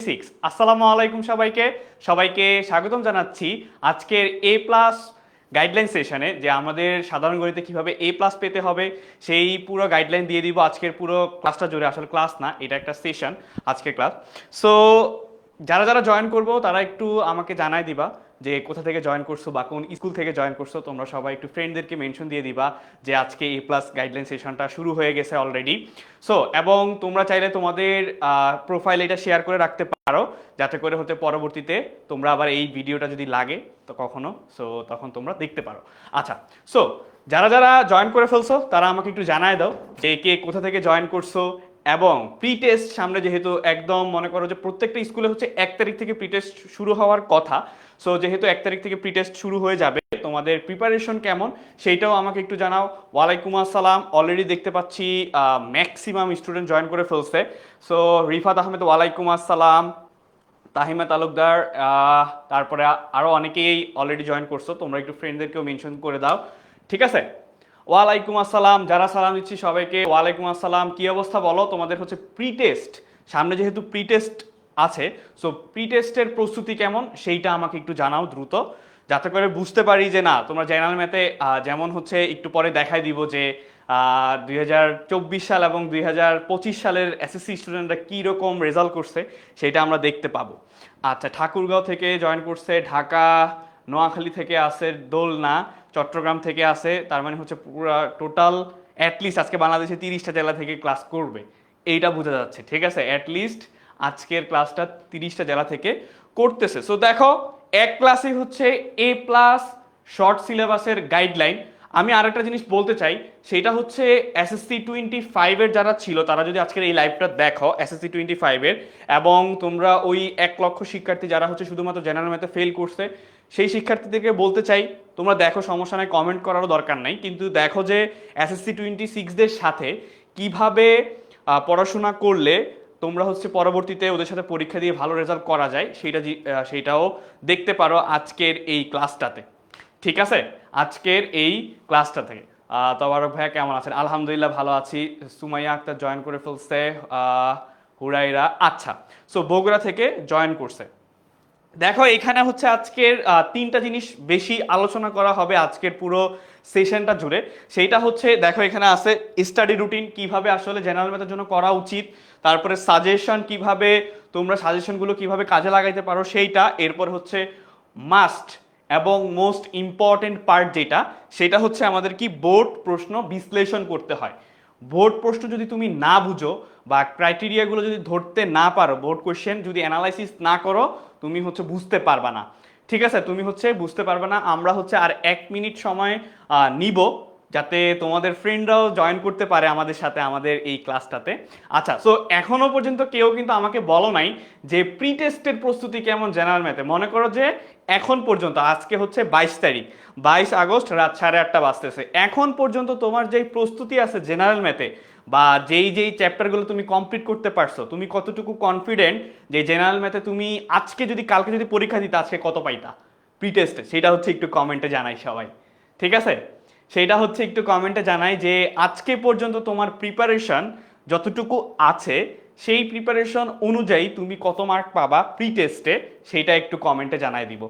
আসসালামু আলাইকুম সবাইকে সবাইকে স্বাগতম জানাচ্ছি আজকের এ প্লাস গাইডলাইন সেশনে। যে আমাদের সাধারণ গণিতে কিভাবে এ প্লাস পেতে হবে সেই পুরো গাইডলাইন দিয়ে দিব আজকের পুরো ক্লাসটা জুড়ে। আসলে ক্লাস না, এটা একটা সেশন, আজকের ক্লাস। সো যারা যারা জয়েন করবো তারা একটু আমাকে জানাই দিবা যে কোথা থেকে জয়েন করছো বা কোন স্কুল থেকে জয়েন করছো। তোমরা সবাই একটু ফ্রেন্ডদেরকে মেনশন দিয়ে দিবা যে আজকে এ প্লাস গাইডলাইন সেশনটা শুরু হয়ে গেছে অলরেডি। সো এবং তোমরা চাইলে তোমাদের প্রোফাইল এটা শেয়ার করে রাখতে পারো, যাতে করে হতে পরবর্তীতে তোমরা আবার এই ভিডিওটা যদি লাগে তো কখনো সো তখন তোমরা দেখতে পারো। আচ্ছা, সো যারা যারা জয়েন করে ফেলছো তারা আমাকে একটু জানায় দাও যে কে কোথা থেকে জয়েন করছো। এবং প্রি টেস্ট সামনে, যেহেতু একদম মনে করো যে প্রত্যেকটা স্কুলে হচ্ছে 1 তারিখ থেকে প্রি টেস্ট শুরু হওয়ার কথা। সো যেহেতু 1 তারিখ থেকে প্রি টেস্ট শুরু হয়ে যাবে, তোমাদের প্রিপারেশন কেমন সেইটাও আমাকে একটু জানাও। ওয়ালাইকুম আসসালাম, অলরেডি দেখতে পাচ্ছি ম্যাক্সিমাম স্টুডেন্ট জয়েন করে ফেলছে। সো রিফাত আহমেদ ওয়ালাইকুম আসসালাম, তাহিমা তালুকদার, তারপরে আরও অনেকেই অলরেডি জয়েন করছো। তোমরা একটু ফ্রেন্ডদেরকেও মেনশন করে দাও, ঠিক আছে? ওয়ালাইকুম আসসালাম, যারা সালাম দিচ্ছি সবাইকে ওয়ালাইকুম আসসালাম। কি অবস্থা বলো? তোমাদের হচ্ছে প্রি টেস্ট সামনে, যেহেতু প্রি টেস্ট আছে, সো প্রি টেস্টের প্রস্তুতি কেমন সেইটা আমাকে একটু জানাও দ্রুত, যাতে করে বুঝতে পারি যে না তোমরা জেনারেল ম্যাথে যেমন হচ্ছে একটু পরে দেখাই দিব যে 2024 সাল এবং 2025 সালের এসএসসি স্টুডেন্টরা কীরকম রেজাল্ট করছে সেটা আমরা দেখতে পাবো। আচ্ছা, ঠাকুরগাঁও থেকে জয়েন করছে, ঢাকা, নোয়াখালী থেকে আছে, দোলনা, চট্টগ্রাম থেকে আছে। তার মানে হচ্ছে পুরো টোটাল অ্যাটলিস্ট আজকে বাংলাদেশে 30টা জেলা থেকে ক্লাস করবে, এইটা বোঝা যাচ্ছে, ঠিক আছে? অ্যাটলিস্ট আজকের ক্লাসটা 30টা জেলা থেকে করতেছে। সো দেখো, এক ক্লাসই হচ্ছে এ প্লাস শর্ট সিলেবাসের গাইডলাইন। আমি আরেকটা জিনিস বলতে চাই, সেটা হচ্ছে এসএসসি 25-এর যারা ছিল তারা যদি আজকের এই লাইভটা দেখো এসএসসি 25-এর, এবং তোমরা ওই 1 লক্ষ শিক্ষার্থী যারা হচ্ছে শুধুমাত্র জেনারেল ম্যাথে ফেল করছে সেই শিক্ষার্থীদেরকে বলতে চাই তোমরা দেখো, সমস্যা নাই, কমেন্ট করারও দরকার নাই, কিন্তু দেখো যে এসএসসি 26দের সাথে কিভাবে পড়াশোনা করলে তোমরা হচ্ছে পরবর্তীতে ওদের সাথে পরীক্ষা দিয়ে ভালো রেজাল্ট করা যায় সেইটাও দেখতে পারো আজকের এই ক্লাসটাতে, ঠিক আছে? আজকের এই ক্লাসটা থেকে। তবারক ভাইয়া কেমন আছেন? আলহামদুলিল্লাহ ভালো আছি। সুমাইয়া আক্তার জয়েন করে ফেলছে, হুরাইরা, আচ্ছা। সো বগুড়া থেকে জয়েন করছে। দেখো এখানে হচ্ছে আজকের 3টা জিনিস বেশি আলোচনা করা হবে আজকের পুরো সেশনটা জুড়ে। সেইটা হচ্ছে, দেখো এখানে আছে স্টাডি রুটিন কিভাবে আসলে জেনারেল ম্যাথের জন্য করা উচিত, তারপরে সাজেশন কিভাবে তোমরা সাজেশনগুলো কিভাবে কাজে লাগাইতে পারো সেইটা, এরপর হচ্ছে মাস্ট এবং মোস্ট ইম্পর্টেন্ট পার্ট যেটা, সেটা হচ্ছে আমাদের কি বোর্ড প্রশ্ন বিশ্লেষণ করতে হয়। বোর্ড প্রশ্ন যদি তুমি না বুঝো বা ক্রাইটেরিয়াগুলো যদি ধরতে না পারো, বোর্ড কোয়েশ্চেন যদি অ্যানালাইসিস না করো, তুমি হচ্ছে বুঝতে পারবা না, ঠিক আছে? তুমি হচ্ছে বুঝতে পারবে না। আমরা হচ্ছে আর 1 মিনিট সময় নিব যাতে তোমাদের ফ্রেন্ডরাও জয়েন করতে পারে আমাদের সাথে আমাদের এই ক্লাসটাতে। আচ্ছা, সো এখনো পর্যন্ত কেউ কিন্তু আমাকে বলো নাই যে প্রি টেস্টের প্রস্তুতি কেমন জেনারেল ম্যাথে। মনে করো যে এখন পর্যন্ত, আজকে হচ্ছে 22 তারিখ, 22 আগস্ট, রাত 8:30 বাজতেছে, এখন পর্যন্ত তোমার যেই প্রস্তুতি আছে জেনারেল ম্যাথে বা যেই যেই চ্যাপ্টারগুলো তুমি কমপ্লিট করতে পারছো, তুমি কতটুকু কনফিডেন্ট যে জেনারেল ম্যাথে তুমি আজকে যদি কালকে যদি পরীক্ষা দিতে আজকে কত পাইতা প্রি টেস্টে, সেটা হচ্ছে একটু কমেন্টে জানাই সবাই, ঠিক আছে? সেটা হচ্ছে একটু কমেন্টে জানাই যে আজকে পর্যন্ত তোমার প্রিপারেশন যতটুকু আছে সেই প্রিপারেশন অনুযায়ী তুমি কত মার্ক পাবা প্রি টেস্টে, সেইটা একটু কমেন্টে জানাই দিব,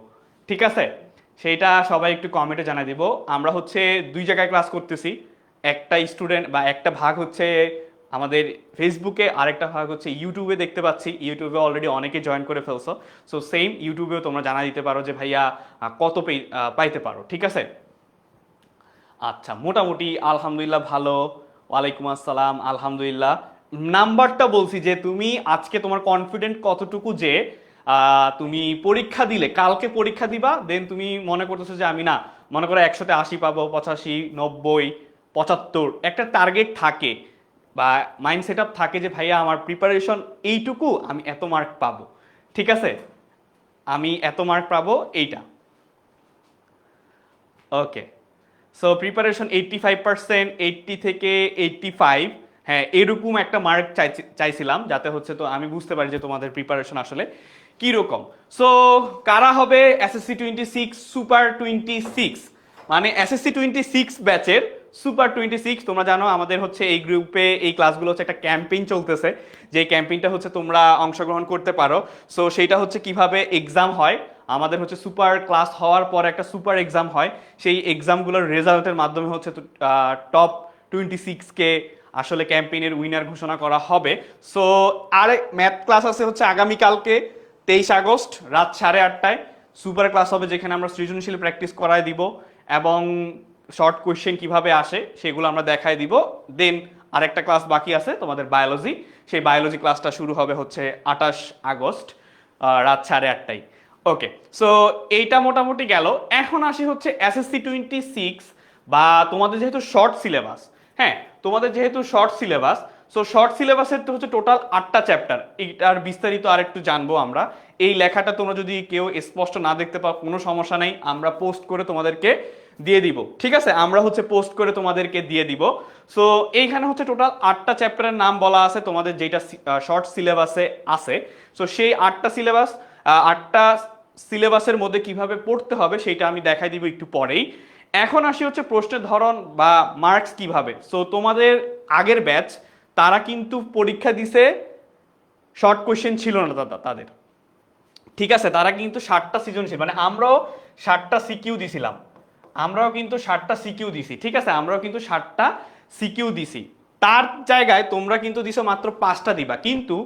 ঠিক আছে? সেইটা সবাই একটু কমেন্টে জানাই দিব। আমরা হচ্ছে 2 জায়গায় ক্লাস করতেছি, একটা স্টুডেন্ট বা একটা ভাগ হচ্ছে আমাদের ফেসবুকে, আরেকটা ভাগ হচ্ছে ইউটিউবে দেখতে পাচ্ছি। ইউটিউবে অলরেডি অনেকে জয়েন করে ফেলছো, সো সেম ইউটিউবেও তোমরা জানা দিতে পারো যে ভাইয়া কত পাইতে পারো, ঠিক আছে? আচ্ছা, মোটামুটি আলহামদুলিল্লাহ ভালো। ওয়ালাইকুম আসসালাম, আলহামদুলিল্লাহ। নাম্বারটা বলছি যে তুমি আজকে তোমার কনফিডেন্ট কতটুকু যে তুমি পরীক্ষা দিলে, কালকে পরীক্ষা দিবা, দেন তুমি মনে করতেছো যে আমি না, মনে করো 100-তে 80 পাবো, 85, 90, 75, একটা টার্গেট থাকে বা মাইন্ড সেট আপ থাকে যে ভাইয়া আমার প্রিপারেশন এইটুকু, আমি এত মার্ক পাবো, ঠিক আছে? আমি এত মার্ক পাবো এইটা, ওকে। সো প্রিপারেশন 85%, 80 থেকে 85, হ্যাঁ এরকম একটা মার্ক চাইছিলাম যাতে হচ্ছে তো আমি বুঝতে পারি যে তোমাদের প্রিপারেশন আসলে কীরকম। সো কারা হবে এসএসসি 26 সুপার 26, মানে এসএসসি 26 ব্যাচের সুপার 26। তোমরা জানো আমাদের হচ্ছে এই গ্রুপে এই ক্লাসগুলো হচ্ছে একটা ক্যাম্পেইন চলতেছে, যে ক্যাম্পেইনটা হচ্ছে তোমরা অংশগ্রহণ করতে পারো। সো সেইটা হচ্ছে কিভাবে এক্সাম হয়, আমাদের হচ্ছে সুপার ক্লাস হওয়ার পর একটা সুপার এক্সাম হয়, সেই এক্সামগুলোর রেজাল্টের মাধ্যমে হচ্ছে টপ 26কে আসলে ক্যাম্পেইনের উইনার ঘোষণা করা হবে। সো আর ম্যাথ ক্লাস আছে হচ্ছে আগামীকালকে 23 আগস্ট রাত 8:30টায় সুপার ক্লাস হবে, যেখানে আমরা সৃজনশীল প্র্যাকটিস করায় দিব এবং শর্ট কোয়েশ্চেন কিভাবে আসে সেগুলো আমরা দেখাই দিব। দেন আরেকটা ক্লাস বাকি আছে তোমাদের বায়োলজি, সেই বায়োলজি ক্লাসটা শুরু হবে হচ্ছে 28 আগস্ট রাত 8:30টায়। ওকে, সো এইটা মোটামুটি গেল। এখন আসি হচ্ছে এসএসসি 26 বা তোমাদের যেহেতু শর্ট সিলেবাস, হ্যাঁ তোমাদের যেহেতু শর্ট সিলেবাস, সো শর্ট সিলেবাসের তো হচ্ছে টোটাল 8টা চ্যাপ্টার। এইটার বিস্তারিত আর একটু জানবো আমরা। এই লেখাটা তোমরা যদি কেউ স্পষ্ট না দেখতে পাও কোনো সমস্যা নেই, আমরা পোস্ট করে তোমাদেরকে দিয়ে দিব, ঠিক আছে? আমরা হচ্ছে পোস্ট করে তোমাদেরকে দিয়ে দিব। সো এইখানে হচ্ছে টোটাল 8টা চ্যাপ্টারের নাম বলা আছে তোমাদের যেটা শর্ট সিলেবাসে আছে। সো সেই 8টা সিলেবাসের মধ্যে কিভাবে পড়তে হবে সেটা আমি দেখাই দিব একটু পরেই। এখন আসি হচ্ছে প্রশ্নের ধরন বা মার্কস কিভাবে। সো তোমাদের আগের ব্যাচ তারা কিন্তু পরীক্ষা দিছে, শর্ট কোশ্চেন ছিল না তাদের, ঠিক আছে? তারা কিন্তু 60টা সৃজনশীল, মানে আমরাও 60টা সিকিউ দিছিলাম, আমরাও কিন্তু 60টা সিকিউ দিছি, ঠিক আছে? আমরাও কিন্তু 60টা সিকিউ দিছি। তার জায়গায় তোমরা কিন্তু দিছো মাত্র 5টা দিবা, কিন্তু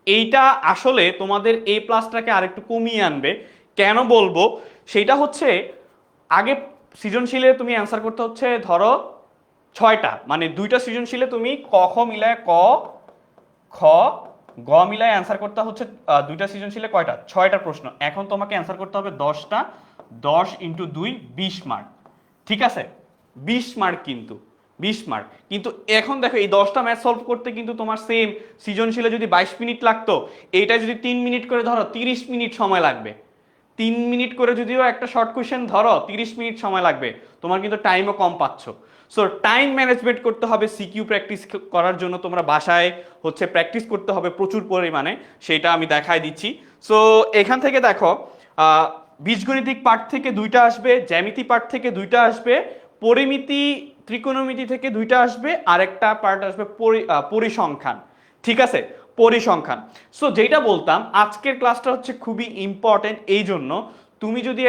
এইটা আসলে তোমাদের এ প্লাসটাকে আরেকটু কমিয়ে আনবে। কেন বলবো সেটা হচ্ছে, আগে সৃজনশীলে তুমি অ্যান্সার করতে হচ্ছে ধরো 6টা, মানে 2টা সৃজনশীলে তুমি ক খ মিলায় ক খ গ মিলায় অ্যান্সার করতে হচ্ছে 2টা সৃজনশীলে কয়টা, 6টা প্রশ্ন। এখন তোমাকে অ্যান্সার করতে হবে 10টা, 10 × 2 20 মার্ক, ঠিক আছে? 20 মার্ক, কিন্তু 20 মার্ক। কিন্তু এখন দেখো এই 10টা ম্যাথ সলভ করতে কিন্তু তোমার সেম সৃজনশীলে যদি 22 মিনিট লাগতো, এইটা যদি 3 মিনিট করে ধরো 30 মিনিট সময় লাগবে। 3 মিনিট করে যদিও একটা শর্ট কোশ্চেন ধরো 30 মিনিট সময় লাগবে, তোমার কিন্তু টাইমও কম পাচ্ছ। সো টাইম ম্যানেজমেন্ট করতে হবে সিকিউ প্র্যাকটিস করার জন্য, তোমরা বাসায় হচ্ছে প্র্যাকটিস করতে হবে প্রচুর পরিমাণে, সেটা আমি দেখাই দিচ্ছি। সো এখান থেকে দেখো বীজগণিতিক পার্ট থেকে 2টা আসবে, জ্যামিতি পার্ট থেকে 2টা আসবে, পরিমিতি ত্রিকোণমিতি থেকে 2টা আসবে, আরেকটা পার্ট আসবে পরিসংখ্যান, ঠিক আছে? পরিসংখ্যান। সো যেটা বলতাম আজকের ক্লাসটা হচ্ছে খুবই ইম্পর্টেন্ট, এই জন্য তুমি যদি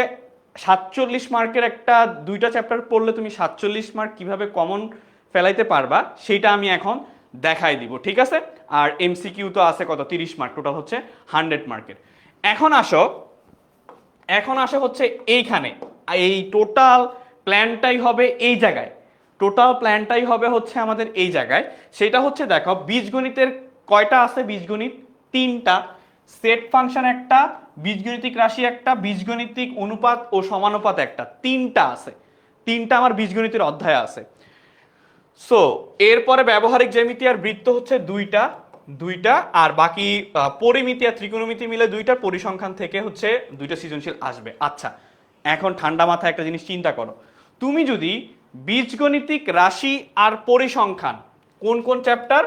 47 মার্কের একটা 2টা চ্যাপ্টার পড়লে তুমি 47 মার্ক কিভাবে কমন ফেলাইতে পারবা সেটা আমি এখন দেখাই দিব, ঠিক আছে? আর এমসিকিউ তো আছে কত, 30 মার্ক, টোটাল হচ্ছে 100 মার্কের। এখন আসো হচ্ছে এইখানে, এই টোটাল প্ল্যানটাই হবে এই জায়গায়, টোটাল প্ল্যানটাই হবে হচ্ছে আমাদের এই জায়গায়। সেটা হচ্ছে দেখো বীজগণিতের কয়টা আছে, বীজগণিত 3টা, সেট ফাংশন একটা, বীজগণিতিক রাশি একটা, বীজগণিতিক অনুপাত ও সমানুপাত একটা, 3টা আছে, 3টা আমার বীজগণিতের অধ্যায় আছে। সো এরপরে ব্যবহারিক জ্যামিতি আর বৃত্ত হচ্ছে 2টা, 2টা, আর বাকি পরিমিতি আর ত্রিকোণমিতি মিলে 2টা, পরিসংখ্যান থেকে হচ্ছে 2টা সৃজনশীল আসবে। আচ্ছা, এখন ঠান্ডা মাথায় একটা জিনিস চিন্তা করো, তুমি যদি বীজগণিতিক রাশি আর পরিসংখ্যান, কোন কোন চ্যাপ্টার,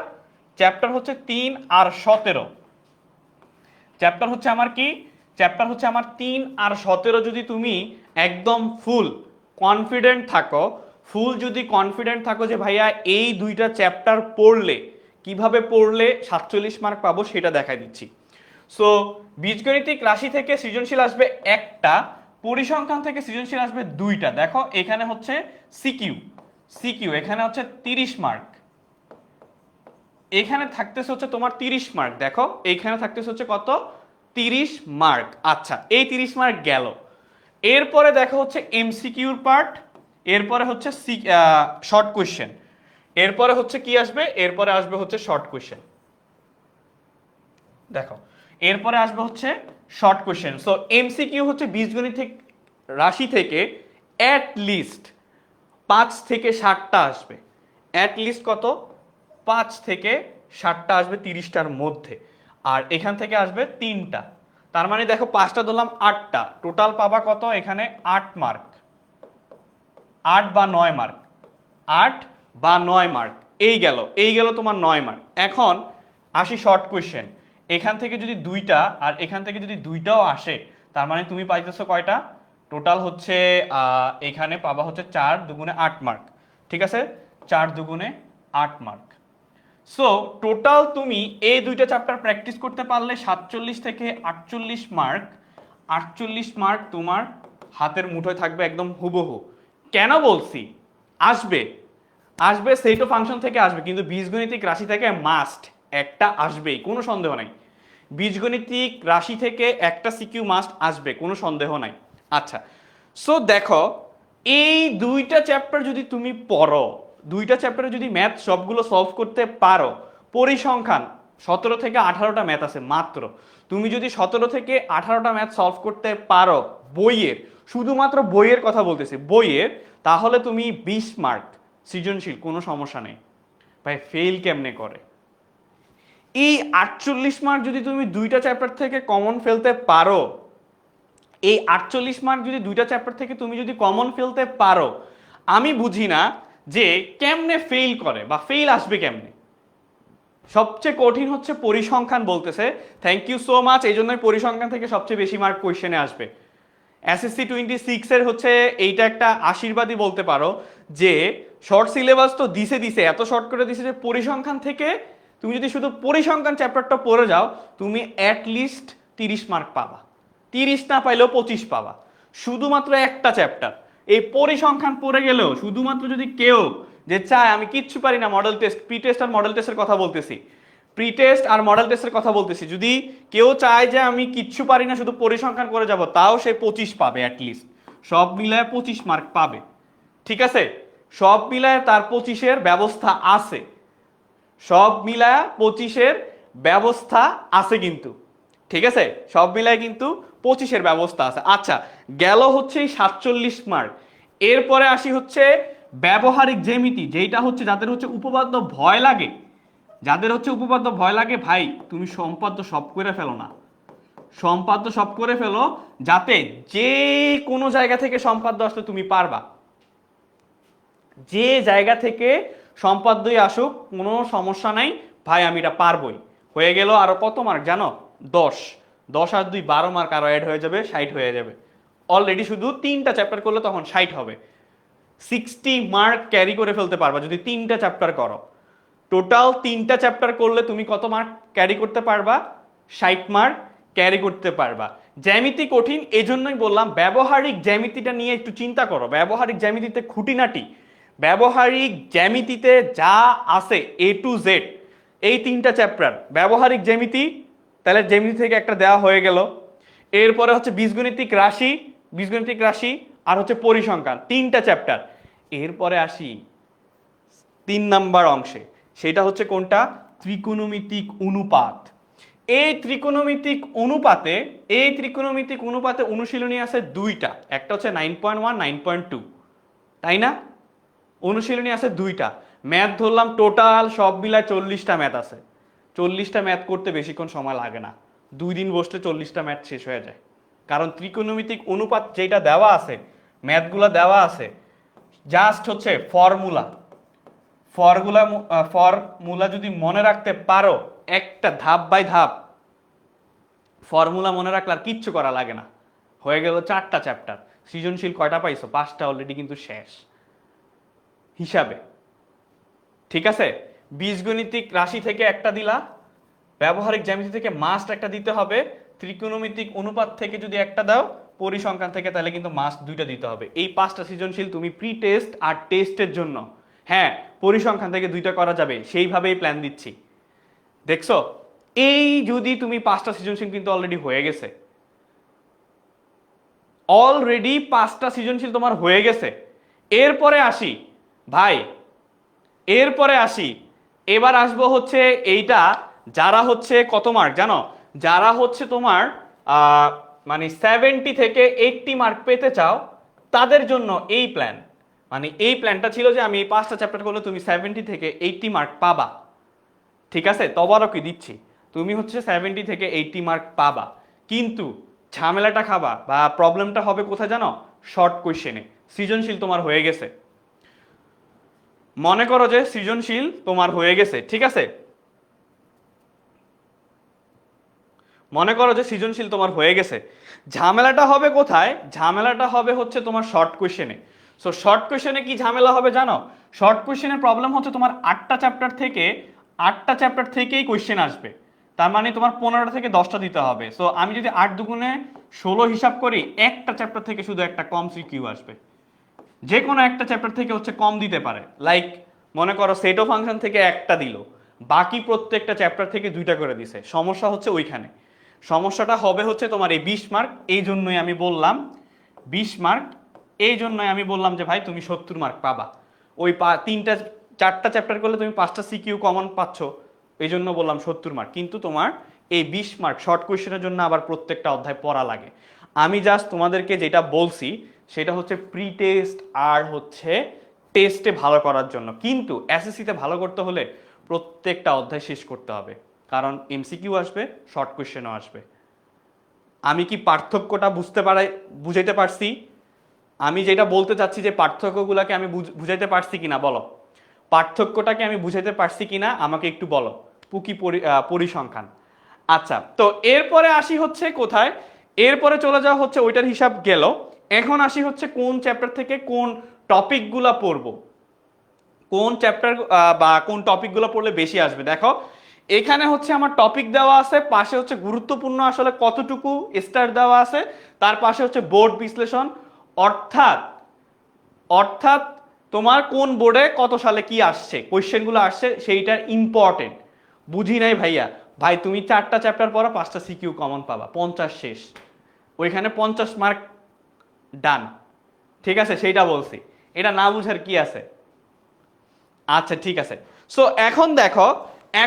চ্যাপ্টার হচ্ছে 3 আর 17, চ্যাপ্টার হচ্ছে আমার কি, চ্যাপ্টার হচ্ছে আমার 3 আর 17, যদি তুমি একদম ফুল কনফিডেন্ট থাকো, যদি কনফিডেন্ট থাকো যে ভাইয়া এই 2টা চ্যাপ্টার পড়লে কিভাবে পড়লে 47 মার্ক পাবো সেটা দেখাই দিচ্ছি। সো বীজগণিতিক রাশি থেকে সৃজনশীল আসবে একটা, পরিসংখ্যান থেকে সৃজনশীল আসবে 2টা। দেখো এখানে হচ্ছে সিকিউ, এখানে হচ্ছে 30 মার্ক, এখানে থাকতেছে হচ্ছে তোমার 30 মার্ক, দেখো এইখানে থাকতেছে হচ্ছে কত, 30 মার্ক। আচ্ছা, এই 30 মার্ক গেল। এরপরে দেখো হচ্ছে এমসিকিউর পার্ট, এরপরে হচ্ছে শর্ট কোশ্চেন, এরপরে হচ্ছে কি আসবে, এরপরে আসবে হচ্ছে শর্ট কোশ্চেন, দেখো এরপরে আসবে হচ্ছে শর্ট কোশ্চেন। সো এমসিকিউ হচ্ছে বীজগণিত রাশি থেকে অ্যাট লিস্ট 5 থেকে 7টা আসবে, অ্যাট লিস্ট কত, 5 থেকে 7টা আসবে 30টার মধ্যে, আর এখান থেকে আসবে 3টা। তার মানে দেখো 5টা ধরলাম 8টা, টোটাল পাবা কত এখানে, 8 মার্ক, 8 বা 9 মার্ক, 8 বা 9 মার্ক, এই গেল তোমার 9 মার্ক। এখন আসি শর্ট কোশ্চেন, এখান থেকে যদি 2টা আর এখান থেকে যদি 2টাও আসে, তার মানে তুমি পাইতেছো কয়টা, টোটাল হচ্ছে এখানে পাবা হচ্ছে 4 2 8 মার্ক, ঠিক আছে? 4 দুগুণে 8 মার্ক। সো টোটাল তুমি এই দুইটা চ্যাপ্টার প্র্যাকটিস করতে পারলে 47 থেকে 48 মার্ক, 48 মার্ক তোমার হাতের মুঠোয় থাকবে একদম হুবহু। কেন বলছি আসবে, আসবে সেট অফ ফাংশন থেকে আসবে, কিন্তু বীজগণিতিক রাশি থেকে মাস্ট একটা আসবেই, কোনো সন্দেহ নাই। বীজগণিতিক রাশি থেকে একটা সিকিউ মাস্ট আসবে, কোনো সন্দেহ নাই। আচ্ছা, সো দেখো এই দুইটা চ্যাপ্টার যদি তুমি পড়ো, দুইটা চ্যাপ্টারে যদি ম্যাথ সবগুলো সলভ করতে পারো, পরিসংখ্যান 17 থেকে 18টা ম্যাথ আছে মাত্র, তুমি যদি 17 থেকে 18টা ম্যাথ সলভ করতে পারো বইয়ের, শুধুমাত্র বইয়ের কথা বলতেছি, বইয়ের, তাহলে তুমি 20 মার্ক সৃজনশীল, কোনো সমস্যা নেই। ভাই ফেল কেমনে করে? এই 48 মার্ক যদি তুমি দুইটা চ্যাপ্টার থেকে কমন ফেলতে পারো, এই 48 মার্ক যদি দুইটা চ্যাপ্টার থেকে তুমি যদি কমন ফেলতে পারো, আমি বুঝি না যে কেমনে ফেল করে বা ফেল আসবে কেমনে। সবচেয়ে কঠিন হচ্ছে পরিসংখ্যান বলতেছে, থ্যাংক ইউ সো মাচ, এই জন্যই পরিসংখ্যান থেকে সবচেয়ে বেশি মার্ক কোয়েশ্চেনে আসবে। এসএসসি 26 এর হচ্ছে এইটা একটা আশীর্বাদই বলতে পারো, যে শর্ট সিলেবাস তো দিছে দিছে, এত শর্ট করে দিছে যে পরিসংখ্যান থেকে তুমি যদি শুধু পরিসংখ্যান চ্যাপ্টারটা পড়ে যাও, তুমি অ্যাটলিস্ট 30 মার্ক পাবা, 30 না পাইলেও 25 পাবা, শুধুমাত্র একটা চ্যাপ্টার। এই পরিসংখ্যান পড়ে গেলেও শুধুমাত্র যদি কেউ যে চায় আমি কিচ্ছু পারি না, মডেল টেস্ট, প্রি টেস্ট আর মডেল টেস্টের কথা বলতেছি, প্রি টেস্ট আর মডেল টেস্টের কথা বলতেছি, যদি কেউ চায় যে আমি কিচ্ছু পারি না শুধু পরিসংখ্যান করে যাব, তাও সে 25 পাবে অ্যাটলিস্ট, সব মিলায় 25 মার্ক পাবে। ঠিক আছে, সব মিলায় তার 25-এর ব্যবস্থা আছে, সব মিলায় 25-এর ব্যবস্থা আছে কিন্তু, ঠিক আছে, সব মিলায় কিন্তু 25-এর ব্যবস্থা আছে। আচ্ছা, গেল হচ্ছে 47 মার্ক। এরপরে আসি হচ্ছে ব্যবহারিক জ্যামিতি, যেটা হচ্ছে যাদের হচ্ছে উপপাদ্য ভয় লাগে, যাদের হচ্ছে উপপাদ্য ভয় লাগে, ভাই তুমি সম্পাদ্য সব করে ফেলো না, সম্পাদ্য সব করে ফেলো, যাতে যে কোনো জায়গা থেকে সম্পাদ্য আসলে তুমি পারবা, যে জায়গা থেকে সম্পাদ্যই আসুক কোনো সমস্যা নাই, ভাই আমি এটা পারবই। হয়ে গেল আরো কত মার্ক জানো? 10, 10 আর 2 12 মার্ক আরো অ্যাড হয়ে যাবে, 60 হয়ে যাবে। অলরেডি শুধু 3টা চ্যাপ্টার করলে তখন 60 হবে, 60 মার্ক ক্যারি করে ফেলতে পারবা যদি 3টা চ্যাপ্টার করো। টোটাল 3টা চ্যাপ্টার করলে তুমি কত মার্ক ক্যারি করতে পারবা? 60 মার্ক ক্যারি করতে পারবা। জ্যামিতি কঠিন, এজন্যই বললাম ব্যবহারিক জ্যামিতিটা নিয়ে একটু চিন্তা করো। ব্যবহারিক জ্যামিতিতে খুঁটিনাটি, ব্যবহারিক জ্যামিতিতে যা আছে এ টু জেড, এই 3টা চ্যাপ্টার ব্যবহারিক জ্যামিতি, তাহলে জ্যামিতি থেকে একটা দেওয়া হয়ে গেল। এরপরে হচ্ছে বীজগণিতিক রাশি, বীজগণিতিক রাশি আর হচ্ছে পরিসংখ্যান, 3টা চ্যাপ্টার। এরপরে আসি 3 নাম্বার অংশে, সেটা হচ্ছে কোনটা? ত্রিকোণমিতিক অনুপাত। এই ত্রিকোণমিতিক অনুপাতে, এই ত্রিকোণমিতিক অনুপাতে অনুশীলনী আছে 2টা, একটা হচ্ছে 9.1, 9.2, তাই না? অনুশীলনী আছে 2টা। ম্যাথ ধরলাম টোটাল সব মিলায় 40টা ম্যাথ আছে। 40টা ম্যাথ করতে বেশিক্ষণ সময় লাগে না, 2 দিন বসলে 40টা ম্যাথ শেষ হয়ে যায়। কারণ ত্রিকোণমিতিক অনুপাত যেটা দেওয়া আছে, ম্যাথগুলো দেওয়া আছে, জাস্ট হচ্ছে ফর্মুলা, ফর্মুলা যদি মনে রাখতে পারো, একটা ধাপ বাই ধাপ ফর্মুলা মনে রাখলে আর কিচ্ছু করা লাগে না, হয়ে গেল 4টা চ্যাপ্টার। সৃজনশীল কয়টা পাইছো? 5টা অলরেডি কিন্তু শেষ হিসাবে, ঠিক আছে। বীজগণিতিক রাশি থেকে একটা দিলা, ব্যবহারিক জ্যামিতি থেকে মাস্ট একটা দিতে হবে, ত্রিকোণমিতিক অনুপাত থেকে যদি একটা দাও, পরিসংখ্যান থেকে তাহলে কিন্তু মাস্ট 2টা দিতে হবে। এই 5টা সৃজনশীল তুমি প্রি টেস্ট আর টেস্টের জন্য, হ্যাঁ পরিসংখ্যান থেকে 2টা করা যাবে, সেইভাবেই প্ল্যান দিচ্ছি। দেখছো, এই যদি তুমি 5টা সৃজনশীল কিন্তু অলরেডি হয়ে গেছে, অলরেডি 5টা সৃজনশীল তোমার হয়ে গেছে। এরপরে আসি ভাই, এরপরে আসি, এবার আসবো হচ্ছে এইটা, যারা হচ্ছে কত মার্ক জানো? যারা হচ্ছে তোমার মানে 70 থেকে 80 মার্ক পেতে চাও, তাদের জন্য এই প্ল্যান, মানে এই প্ল্যানটা ছিল যে আমি এই 5টা চ্যাপ্টার করলে তুমি 70 থেকে 80 মার্ক পাবা, ঠিক আছে। তবারকি দিচ্ছি, তুমি হচ্ছে 70 থেকে 80 মার্ক পাবা, কিন্তু ঝামেলাটা খাবা বা প্রবলেমটা হবে কোথায় জানো? শর্ট কোয়েশ্চেনে। সৃজনশীল তোমার হয়ে গেছে, মনে করো যে সৃজনশীল তোমার হয়ে গেছে, ঠিক আছে, মনে করো যে সৃজনশীল তোমার হয়ে গেছে, ঝামেলাটা হবে কোথায়? ঝামেলাটা হবে হচ্ছে তোমার শর্ট কোয়েশ্চেনে। সো শর্ট কোয়েশ্চেনে কি ঝামেলা হবে জানো? শর্ট কোয়েশ্চেনের প্রবলেম হচ্ছে তোমার 8টা চ্যাপ্টার থেকেই কোয়েশ্চেন আসবে। তার মানে তোমার 15টা থেকে 10টা দিতে হবে। সো আমি যদি 8 দুগুণে 16 হিসাব করি, একটা চ্যাপ্টার থেকে শুধু একটা কম সিকিউ আসবে। যে কোনো একটা চ্যাপ্টার থেকে হচ্ছে কম দিতে পারে। লাইক মনে করো সেট অফ ফাংশন থেকে একটা দিল, বাকি প্রত্যেকটা চ্যাপ্টার থেকে 2টা করে দিছে। সমস্যা হচ্ছে ওইখানে, সমস্যাটা হবে হচ্ছে তোমার এই 20 মার্ক। এই জন্যই আমি বললাম 20 মার্ক, এই জন্যই আমি বললাম যে ভাই তুমি 70 মার্ক পাবা। ওই 4টা চ্যাপ্টার করলে তুমি 5টা সিকিউ কমন পাচ্ছ, এই জন্য বললাম 70 মার্ক। কিন্তু তোমার এই 20 মার্ক শর্ট কোয়েশ্চেনের জন্য আবার প্রত্যেকটা অধ্যায় পড়া লাগে। আমি জাস্ট তোমাদেরকে যেটা বলছি সেটা হচ্ছে প্রি টেস্ট আর হচ্ছে টেস্টে ভালো করার জন্য। কিন্তু এসএসসিতে ভালো করতে হলে প্রত্যেকটা অধ্যায় শেষ করতে হবে, কারণ এমসিকিউ আসবে, শর্ট কোয়েশ্চেনও আসবে। আমি কি পার্থক্যটা বুঝাইতে পারছি? আমি যেটা বলতে চাচ্ছি যে পার্থক্যগুলোকে আমি বুঝাইতে পারছি কিনা বলো, পার্থক্যটাকে আমি বুঝাইতে পারছি কিনা আমাকে একটু বলো। পুকি পরিসংখ্যান। আচ্ছা, তো এরপরে আসি হচ্ছে কোথায়, এরপরে চলে যাওয়া হচ্ছে ওইটার হিসাব গেল। এখন আসি হচ্ছে কোন চ্যাপ্টার থেকে কোন টপিকগুলা পড়বো, কোন চ্যাপ্টার বা কোন টপিকগুলো পড়লে বেশি আসবে। দেখো এখানে হচ্ছে আমার টপিক দেওয়া আছে, পাশে হচ্ছে গুরুত্বপূর্ণ আসলে কতটুকু স্টার দেওয়া আছে, তার পাশে হচ্ছে বোর্ড বিশ্লেষণ। অর্থাৎ অর্থাৎ তোমার কোন বোর্ডে কত সালে কি আসছে, কোয়েশ্চেনগুলো আসছে সেইটা ইম্পর্টেন্ট। বুঝি নাই ভাইয়া, ভাই তুমি 4টা চ্যাপ্টার পড়া, 5টা সিকিউ কমন পাবা, 50 শেষ। ওইখানে 50 মার্ক ডান, ঠিক আছে, সেইটা বলছি। এটা না বুঝার কি আছে? আচ্ছা ঠিক আছে। সো এখন দেখো,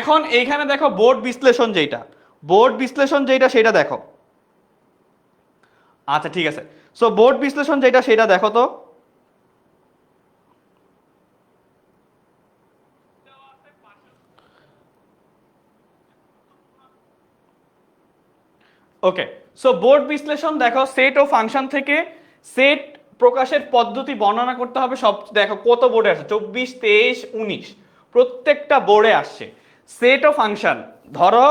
এখন এইখানে দেখো বোর্ড বিশ্লেষণ যেটা সেটা দেখো। আচ্ছা ঠিক আছে, সো বোর্ড বিশ্লেষণ যেটা সেটা দেখো তো। ওকে, সো বোর্ড বিশ্লেষণ দেখো, সেট ও ফাংশন থেকে সেট প্রকাশের পদ্ধতি বর্ণনা করতে হবে। সব দেখো কত বোর্ডে আসছে, 24, 23, 19, প্রত্যেকটা বোর্ডে আসছে। সেট ও ফাংশন, ধরো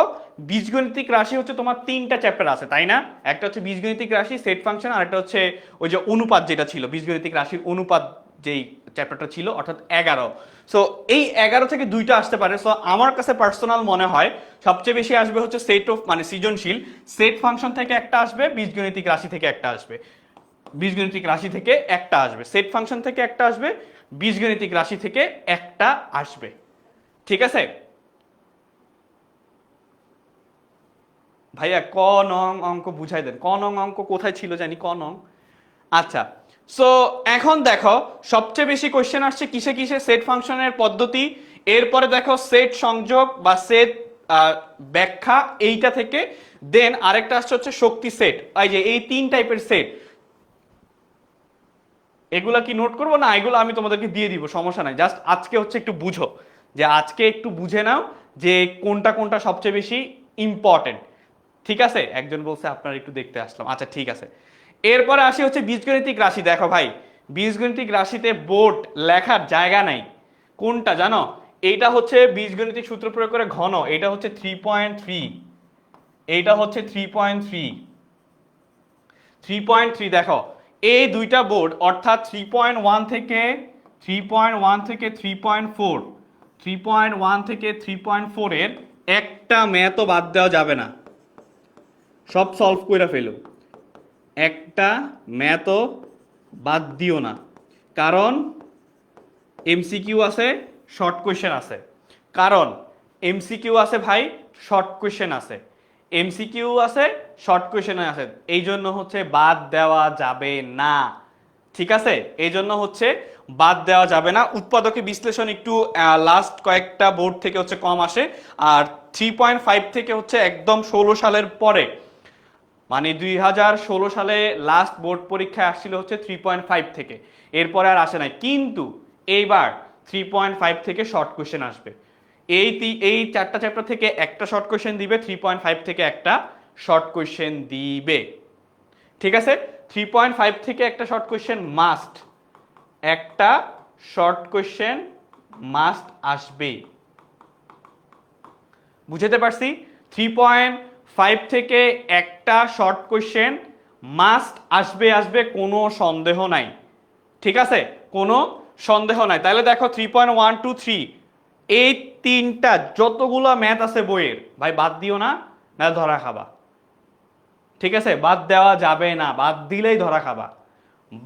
বীজগণিতিক রাশি হচ্ছে তোমার 3টা চ্যাপ্টার আছে তাই না? একটা হচ্ছে বীজগণিতিক রাশি সেট ফাংশন, আর একটা হচ্ছে ওই যে অনুপাত যেটা ছিল, বীজগণিতিক রাশির অনুপাত যেই চ্যাপ্টারটা ছিল, অর্থাৎ 11। সো এই 11 থেকে 2টা আসতে পারে। সো আমার কাছে পার্সোনাল মনে হয় সবচেয়ে বেশি আসবে হচ্ছে সেট অফ মানে সৃজনশীল, সেট ফাংশন থেকে একটা আসবে, বীজগণিতিক রাশি থেকে একটা আসবে, বীজগণিতিক রাশি থেকে একটা আসবে, সেট ফাংশন থেকে একটা আসবে, বীজগণিতিক রাশি থেকে একটা আসবে। ঠিক আছে ভাইয়া, ক নং অঙ্ক বুঝাই দেন, ক নং অঙ্ক কোথায় ছিল জানি, ক নং। আচ্ছা, সো এখন দেখো সবচেয়ে বেশি কোশ্চেন আসছে কিসে কিসে, সেট ফাংশনের পদ্ধতি, এরপরে দেখো সেট সংযোগ বা সেট ব্যাখ্যা এইটা থেকে, দেন আরেকটা আসছে হচ্ছে শক্তি সেট। এই যে এই 3 টাইপের সেট, এগুলা কি নোট করবো না? এগুলো আমি তোমাদেরকে দিয়ে দিব, সমস্যা নাই। জাস্ট আজকে হচ্ছে একটু বুঝো, যে আজকে একটু বুঝে নাও যে কোনটা কোনটা সবচেয়ে বেশি ইম্পর্টেন্ট। ঠিক আছে, একজন বলছে আপনারা একটু দেখতে আসলাম, আচ্ছা ঠিক আছে। এরপরে আসি হচ্ছে বীজগণিতিক রাশি। দেখো ভাই, বীজগণিতিক রাশিতে বোর্ড লেখার জায়গা নাই। কোনটা জানো? এইটা হচ্ছে বীজগণিতিক সূত্র প্রয়োগ করে ঘন, এটা হচ্ছে 3.3, এইটা হচ্ছে 3.3, 3.3। দেখো এই দুইটা বোর্ড, অর্থাৎ 3.1 থেকে 3.1 থেকে 3.4, 3.1 থেকে 3.4 এর একটা ম্যাথও বাদ দেওয়া যাবে না, সব সলভ করে ফেলো, একটা ম্যাথও বাদ দিও না। কারণ এমসিকিউ আছে, শর্ট কোয়েশ্চেন আছে। কারণ এমসিকিউ আছে ভাই, শর্ট কোয়েশ্চেন আছে, এমসিকিউ আছে, শর্ট কোয়েশ্চেন আছে, এই জন্য হচ্ছে বাদ দেওয়া যাবে না। ঠিক আছে, এই জন্য হচ্ছে বাদ দেওয়া যাবে না। উৎপাদকে বিশ্লেষণ একটু লাস্ট কয়েকটা বোর্ড থেকে হচ্ছে কম আসে, আর 3.5 থেকে হচ্ছে একদম 16 সালের পরে, মানে 2016 সালে লাস্ট বোর্ড পরীক্ষায় আসছিল হচ্ছে 3.5 থেকে, এরপরে আর আসে নাই। কিন্তু এইবার 3.5 থেকে শর্ট কোয়েশ্চেন আসবে। এই 4টা চ্যাপ্টার থেকে একটা শর্ট কোয়েশ্চেন দিবে, 3.5 থেকে একটা শর্ট কোয়েশ্চেন দিবে। ঠিক আছে, 3.5 থেকে একটা শর্ট কোয়েশ্চেন মাস্ট, একটা শর্ট কোয়েশ্চেন মাস্ট আসবে। বুঝতে পারছি? 3.5 থেকে একটা শর্ট কোয়েশ্চেন মাস্ট আসবে, আসবে, কোনো সন্দেহ নাই। ঠিক আছে, কোনো সন্দেহ নাই। তাহলে দেখো 3.123 এই তিনটা যতগুলো ম্যাথ আছে বইয়ের ভাই বাদ দিও না, না ধরা খাবা। ঠিক আছে, বাদ দেওয়া যাবে না, বাদ দিলেই ধরা খাবা,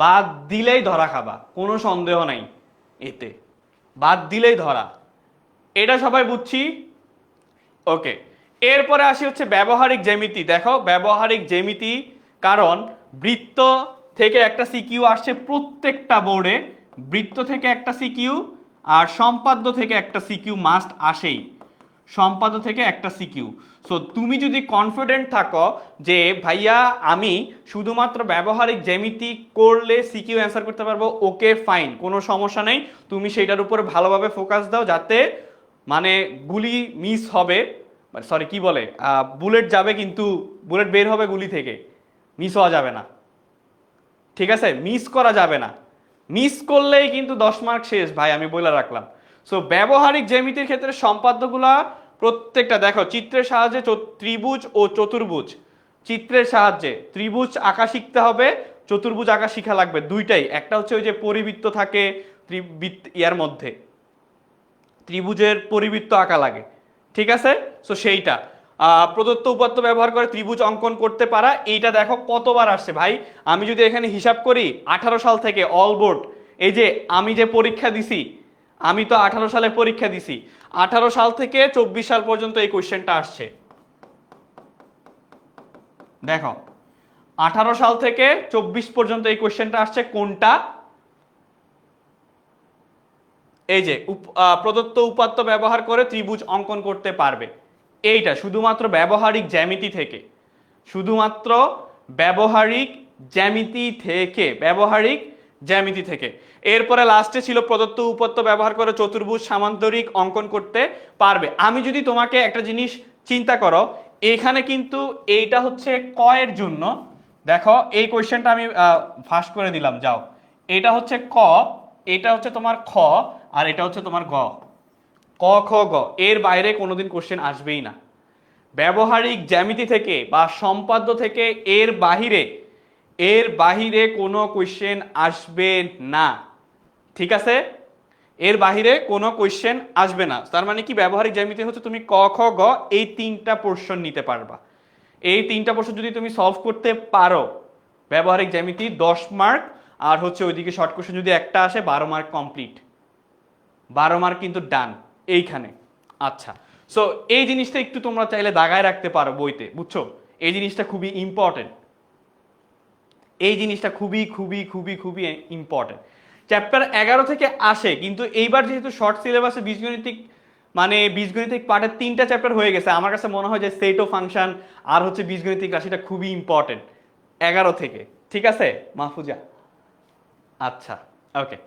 বাদ দিলেই ধরা খাবা, কোনো সন্দেহ নাই এতে, বাদ দিলেই ধরা। এটা সবাই বুঝছি, ওকে। এরপরে আসি হচ্ছে ব্যবহারিক জ্যামিতি। দেখো ব্যবহারিক জ্যামিতি, কারণ বৃত্ত থেকে একটা সিকিউ আসছে প্রত্যেকটা বোর্ডে, বৃত্ত থেকে একটা সিকিউ আর সম্পাদ্য থেকে একটা সিকিউ মাস্ট আসেই, সম্পাদ্য থেকে একটা সিকিউ। সো তুমি যদি কনফিডেন্ট থাকো যে ভাইয়া আমি শুধুমাত্র ব্যবহারিক জ্যামিতি করলে সিকিউ অ্যান্সার করতে পারবো, ওকে ফাইন, কোনো সমস্যা নেই। তুমি সেটার উপরে ভালোভাবে ফোকাস দাও, যাতে মানে গুলি মিস হবে, সরি কি বলে, বুলেট যাবে কিন্তু বুলেট বের হবে গুলি থেকে, মিস হওয়া যাবে না। ঠিক আছে, মিস করা যাবে না, মিস করলেই কিন্তু 10 মার্ক শেষ ভাই, আমি বলে রাখলাম। সো ব্যবহারিক জ্যামিতির ক্ষেত্রে সম্পাদ্যগুলা প্রত্যেকটা দেখো চিত্রের সাহায্যে ত্রিভুজ ও চতুর্ভুজ, চিত্রের সাহায্যে ত্রিভুজ আঁকা শিখতে হবে, চতুর্ভুজ আঁকা শিখা লাগবে দুইটাই। একটা হচ্ছে ওই যে পরিবৃত্ত থাকে ইয়ার মধ্যে, ত্রিভুজের পরিবৃত্ত আঁকা লাগে, ঠিক আছে। সো সেইটা প্রদত্ত উপাত্ত ব্যবহার করে ত্রিভুজ অঙ্কন করতে পারা, এইটা দেখো কতবার আসছে ভাই। আমি যদি এখানে হিসাব করি 18 সাল থেকে অল বোর্ড, এই যে আমি যে পরীক্ষা দিছি, আমি তো 18 সালে পরীক্ষা দিছি, 18 সাল থেকে 24 সাল পর্যন্ত এই কোশ্চেনটা আসছে। দেখো 18 সাল থেকে 24 পর্যন্ত এই কোশ্চেনটা আসছে, কোনটা? এই যে প্রদত্ত উপাত্ত ব্যবহার করে ত্রিভুজ অঙ্কন করতে পারবে, এইটা শুধুমাত্র ব্যবহারিক জ্যামিতি থেকে, শুধুমাত্র ব্যবহারিক জ্যামিতি থেকে, ব্যবহারিক জ্যামিতি থেকে। এরপরে লাস্টে ছিল প্রদত্ত উপাত্ত ব্যবহার করে চতুর্ভুজ সামান্তরিক অঙ্কন করতে পারবে। আমি যদি তোমাকে একটা জিনিস চিন্তা করো, এখানে কিন্তু এইটা হচ্ছে ক এর জন্য, দেখো এই কোয়েশ্চেনটা আমি ফাঁস করে দিলাম, যাও, এটা হচ্ছে ক, এটা হচ্ছে তোমার খ, আর এটা হচ্ছে তোমার গ, ক খ গ, এর বাইরে কোনোদিন কোশ্চেন আসবেই না। ব্যবহারিক জ্যামিতি থেকে বা সম্পাদ্য থেকে এর বাহিরে কোনো কোশ্চেন আসবে না, ঠিক আছে, এর বাহিরে কোনো কোশ্চেন আসবে না। তার মানে কি, ব্যবহারিক জ্যামিতি হচ্ছে তুমি ক খ গ এই তিনটা পোর্শন নিতে পারবা, এই তিনটা পোর্শন যদি তুমি সলভ করতে পারো, ব্যবহারিক জ্যামিতি 10 মার্ক, আর হচ্ছে ওইদিকে শর্ট কোশ্চেন যদি একটা আসে 12 মার্ক কমপ্লিট, 12 মার্ক কিন্তু ডান এইখানে। আচ্ছা, সো এই জিনিসটা একটু তোমরা চাইলে দাগায় রাখতে পারো বইতে, বুঝছো, এই জিনিসটা খুবই ইম্পর্টেন্ট, এই জিনিসটা খুবই খুবই খুবই খুবই ইম্পর্টেন্ট। চ্যাপ্টার 11 থেকে আসে, কিন্তু এইবার যেহেতু শর্ট সিলেবাসে বীজগণিতিক মানে বীজগণিতিক পার্টের 3টা চ্যাপ্টার হয়ে গেছে, আমার কাছে মনে হয় যে সেট ও ফাংশন আর হচ্ছে বীজগণিতিক রাশিটা খুবই ইম্পর্টেন্ট 11 থেকে, ঠিক আছে মাহফুজা? আচ্ছা, ওকে।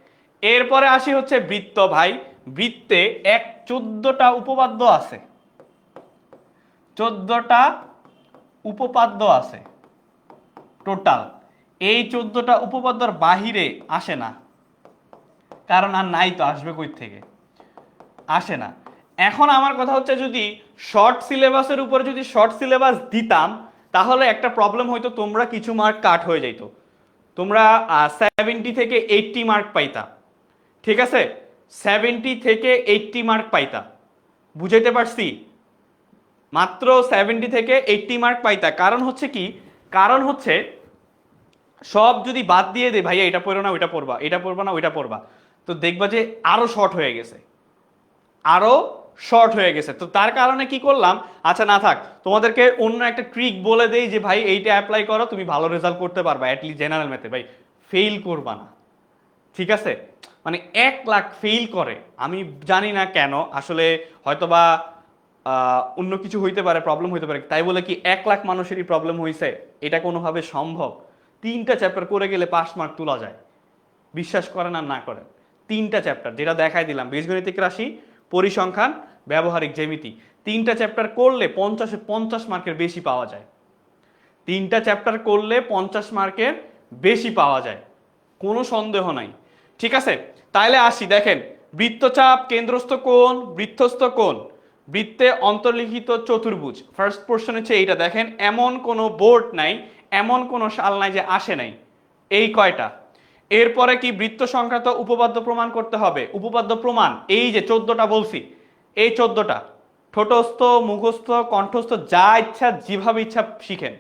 এরপরে আসি হচ্ছে বৃত্ত। ভাই বৃত্তে 14টা উপপাদ্য আছে, 14টা উপপাদ্য আছে টোটাল। এই 14টা উপপাদ্যর বাহিরে আসে না, কারণ আর নাই তো, আসবে কই থেকে, আসে না। এখন আমার কথা হচ্ছে, যদি শর্ট সিলেবাসের উপরে যদি শর্ট সিলেবাস দিতাম, তাহলে একটা প্রবলেম হয়তো, তোমরা কিছু মার্ক কাট হয়ে যাইত, তোমরা 70 থেকে 80 মার্ক পাইতা, ঠিক আছে, 70 থেকে 80 মার্ক পাইতা, বুঝাইতে পারছি, মাত্র 70 থেকে 80 মার্ক পাইতা। কারণ হচ্ছে কি, কারণ হচ্ছে সব যদি বাদ দিয়ে দে, ভাইয়া এটা পড়ো না ওইটা পড়বা, এটা পড়বা না ওইটা পড়বা, তো দেখবা যে আরো শর্ট হয়ে গেছে, আরো শর্ট হয়ে গেছে। তো তার কারণে কি করলাম, আচ্ছা না থাক, তোমাদেরকে অন্য একটা ট্রিক বলে দেই যে ভাই এইটা অ্যাপ্লাই করো, তুমি ভালো রেজাল্ট করতে পারবা, অ্যাটলিস্ট জেনারেল ম্যাথে ভাই ফেল করবা না, ঠিক আছে। মানে 1 লাখ ফেল করে, আমি জানি না কেন, আসলে হয়তোবা অন্য কিছু হইতে পারে, প্রবলেম হইতে পারে, তাই বলে কি 1 লাখ মানুষেরই প্রবলেম হয়েছে? এটা কোনোভাবে সম্ভব? 3টা চ্যাপ্টার করে গেলে 5 মার্ক তোলা যায়, বিশ্বাস করেন আর না করেন। 3টা চ্যাপ্টার যেটা দেখাই দিলাম, বীজগণিতিক রাশি, পরিসংখ্যান, ব্যবহারিক জ্যামিতি, 3টা চ্যাপ্টার করলে 50 মার্কের বেশি পাওয়া যায়, 3টা চ্যাপ্টার করলে 50 মার্কের বেশি পাওয়া যায়, কোনো সন্দেহ নাই, ঠিক আছে। তাইলে আসি, দেখেন বৃত্তচাপ, কেন্দ্রস্থ কোণ, বৃত্তস্থ কোণ, বৃত্তে অন্তর্লিখিত চতুর্ভুজ, ফার্স্ট পোর্শন হচ্ছে এইটা। দেখেন এমন কোনো বোর্ড নাই, এমন কোনো সাল নাই যে আসে নাই, এই কয়টা, এরপরে কি বৃত্ত সংক্রান্ত উপপাদ্য প্রমাণ করতে হবে। উপপাদ্য প্রমাণ এই যে 14টা বলছি, এই 14টা ঠোঁটস্থ, মুখস্থ, কণ্ঠস্থ, যা ইচ্ছা যেভাবে ইচ্ছা শিখেন,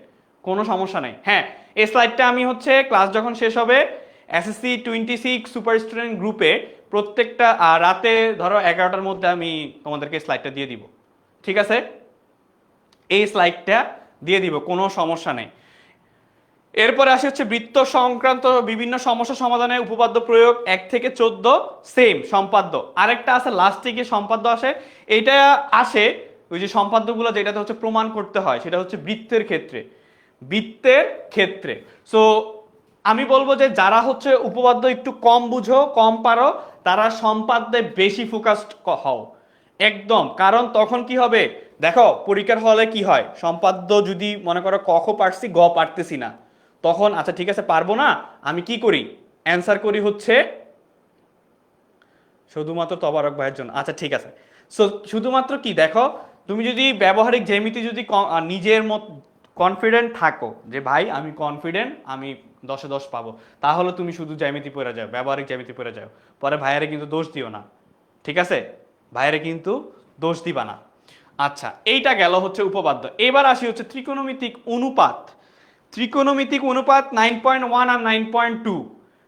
কোনো সমস্যা নেই। হ্যাঁ, এই স্লাইডটা আমি হচ্ছে ক্লাস যখন শেষ হবে এসএসসি 26 সুপার স্টুডেন্ট গ্রুপে প্রত্যেকটা রাতে ধরো 11টার মধ্যে আমি তোমাদেরকে স্লাইডটা দিয়ে দিব, ঠিক আছে? এই স্লাইডটা দিয়ে দিব, কোনো সমস্যা নেই। এরপরে আসে হচ্ছে বৃত্ত সংক্রান্ত বিভিন্ন সমস্যা সমাধানে উপপাদ্য প্রয়োগ 1 থেকে 14 সেম সম্পাদ্য। আরেকটা আছে লাস্টে গিয়ে সম্পাদ্য আসে, এটা আসে ওই যে সম্পাদ্যগুলো যেটাতে হচ্ছে প্রমাণ করতে হয়, সেটা হচ্ছে বৃত্তের ক্ষেত্রে, বৃত্তের ক্ষেত্রে। সো আমি বলবো যে যারা হচ্ছে উপপাদ্য একটু কম বুঝো, কম পারো, তারা সম্পাদ্যে বেশি ফোকাসড হও একদম। কারণ তখন কি হবে দেখো, পরীক্ষার হলে কি হয়, সম্পাদ্য যদি মনে করো ক খ পারছি, গ পারতেছি না, তখন আচ্ছা ঠিক আছে পারবো না, আমি কি করি, অ্যান্সার করি হচ্ছে শুধুমাত্র তবারক ভাইয়ের জন্য। আচ্ছা ঠিক আছে, সো শুধুমাত্র কি দেখো, তুমি যদি ব্যবহারিক জ্যামিতি যদি নিজের মত কনফিডেন্ট থাকো যে ভাই আমি কনফিডেন্ট, আমি 10-এ 10 পাবো, তাহলে তুমি শুধু জ্যামিতি পড়ে যাও, ব্যবহারিক জ্যামিতি পড়ে যাও, পরে ভাইয়ারে কিন্তু দোষ দিও না, ঠিক আছে? ভাইয়ারে কিন্তু দোষ দিবা না। আচ্ছা, এইটা গেল হচ্ছে উপপাদ্য। এবার আসি হচ্ছে ত্রিকোণমিতিক অনুপাত। ত্রিকোণমিতিক অনুপাত 9.1 আর 9.2,